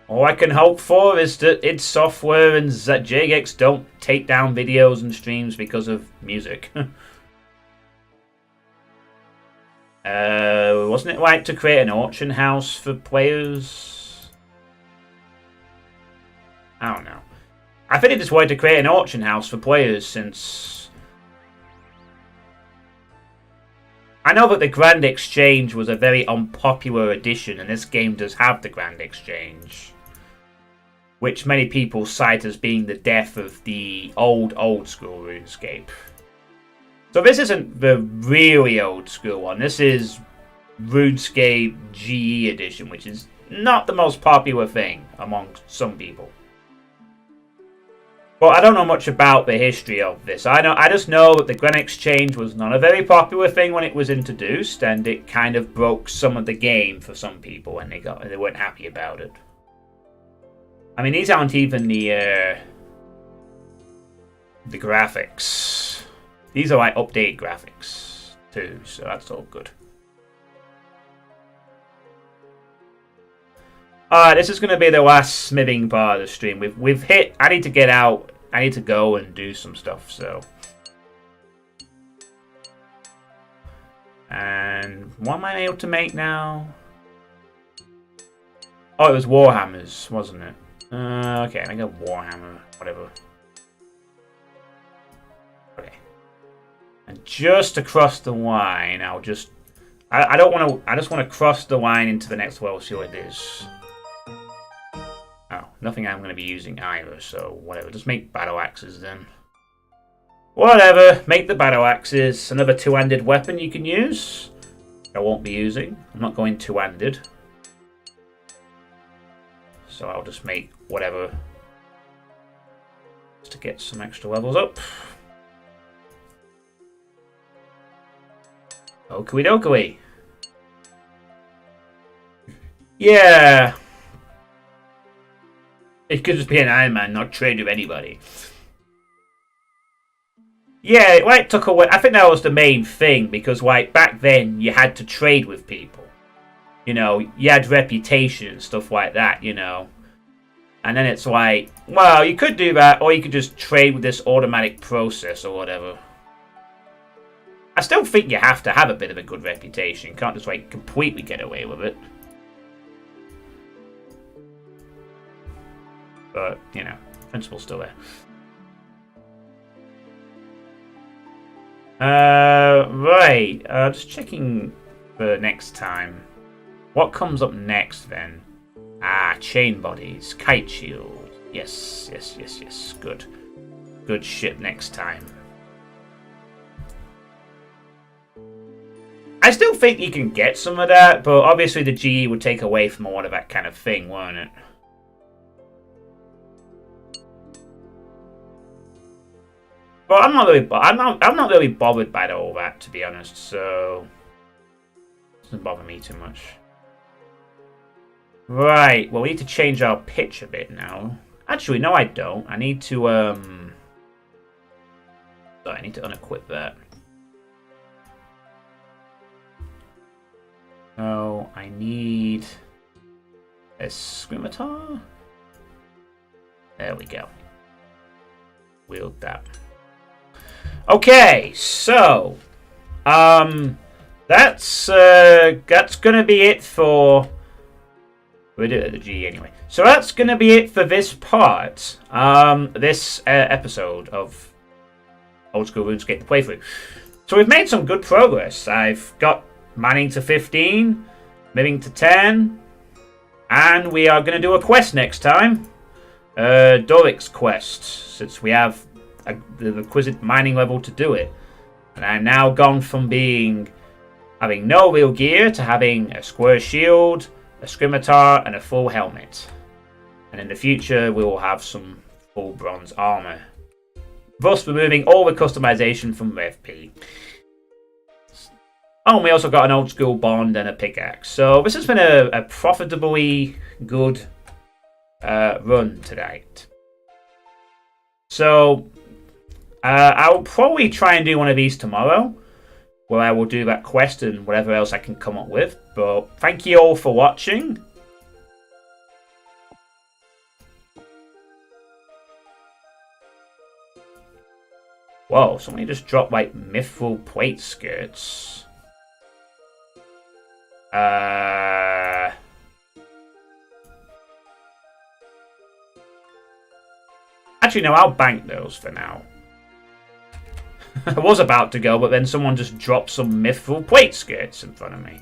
All I can hope for is that id Software and Jagex don't take down videos and streams because of music. Wasn't it right to create an auction house for players? I don't know. I think they just wanted to create an auction house for players since... I know that the Grand Exchange was a very unpopular addition, and this game does have the Grand Exchange, which many people cite as being the death of the old school RuneScape. So this isn't the really old school one. This is RuneScape GE edition, which is not the most popular thing among some people. But I don't know much about the history of this. I just know that the Grand Exchange was not a very popular thing when it was introduced, and it kind of broke some of the game for some people, and they weren't happy about it. I mean, these aren't even the graphics. These are like updated graphics too, so that's all good. Alright, this is going to be the last smithing part of the stream. We've hit... I need to get out. I need to go and do some stuff, so... And what am I able to make now? Oh, it was Warhammers, wasn't it? Okay, I got Warhammer, whatever. Okay. And just across the line, I'll just... I don't want to... I just want to cross the line into the next world, see what it is. Oh, nothing I'm going to be using either, so whatever. Just make battle axes then. Whatever, make the battle axes. Another two-handed weapon you can use. I won't be using. I'm not going two-handed. So I'll just make whatever. Just to get some extra levels up. Okie dokie. Yeah. It could just be an Iron Man, not trade with anybody. Yeah, it took away. I think that was the main thing because, back then you had to trade with people. You know, you had reputation and stuff like that. You know, and then it's like, well, you could do that, or you could just trade with this automatic process or whatever. I still think you have to have a bit of a good reputation. You can't just completely get away with it. But you know, principle's still there. Right. Just checking for next time. What comes up next then? Ah, chain bodies, kite shield. Yes. Good. Good shit next time. I still think you can get some of that, but obviously the GE would take away from a lot of that kind of thing, won't it? But I'm not really bothered by all that, to be honest. So it doesn't bother me too much. Right. Well, we need to change our pitch a bit now. Actually, no, I don't. I need to I need to unequip that. Oh, I need a Scimitar. There we go. Wield that. Okay, so that's gonna be it for. We did it at the G anyway. So that's gonna be it for this part. This episode of Old School RuneScape the playthrough. So we've made some good progress. I've got mining to 15, living to 10, and we are gonna do a quest next time. Doric's quest, since we have the requisite mining level to do it. And I'm now gone from having no real gear to having a square shield, a scimitar, and a full helmet. And in the future we will have some full bronze armor, thus removing all the customization from RevP. Oh, and we also got an old school bond and a pickaxe. So this has been a profitably good run tonight. So I'll probably try and do one of these tomorrow, where I will do that quest and whatever else I can come up with. But thank you all for watching. Whoa, somebody just dropped mithril plate skirts. Actually, no, I'll bank those for now. I was about to go, but then someone just dropped some mithril plate skirts in front of me.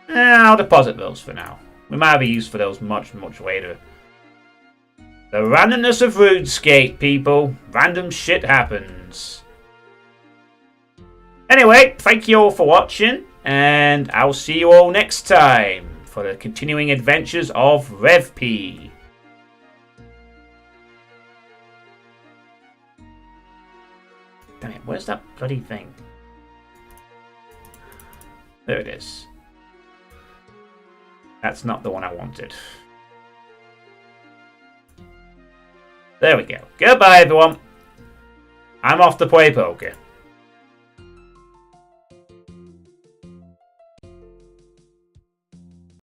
I'll deposit those for now. We might have a use for those much, much later. The randomness of RuneScape, people. Random shit happens. Anyway, thank you all for watching, and I'll see you all next time for the continuing adventures of RevP. Damn it, where's that bloody thing? There it is. That's not the one I wanted. There we go. Goodbye, everyone. I'm off to play poker.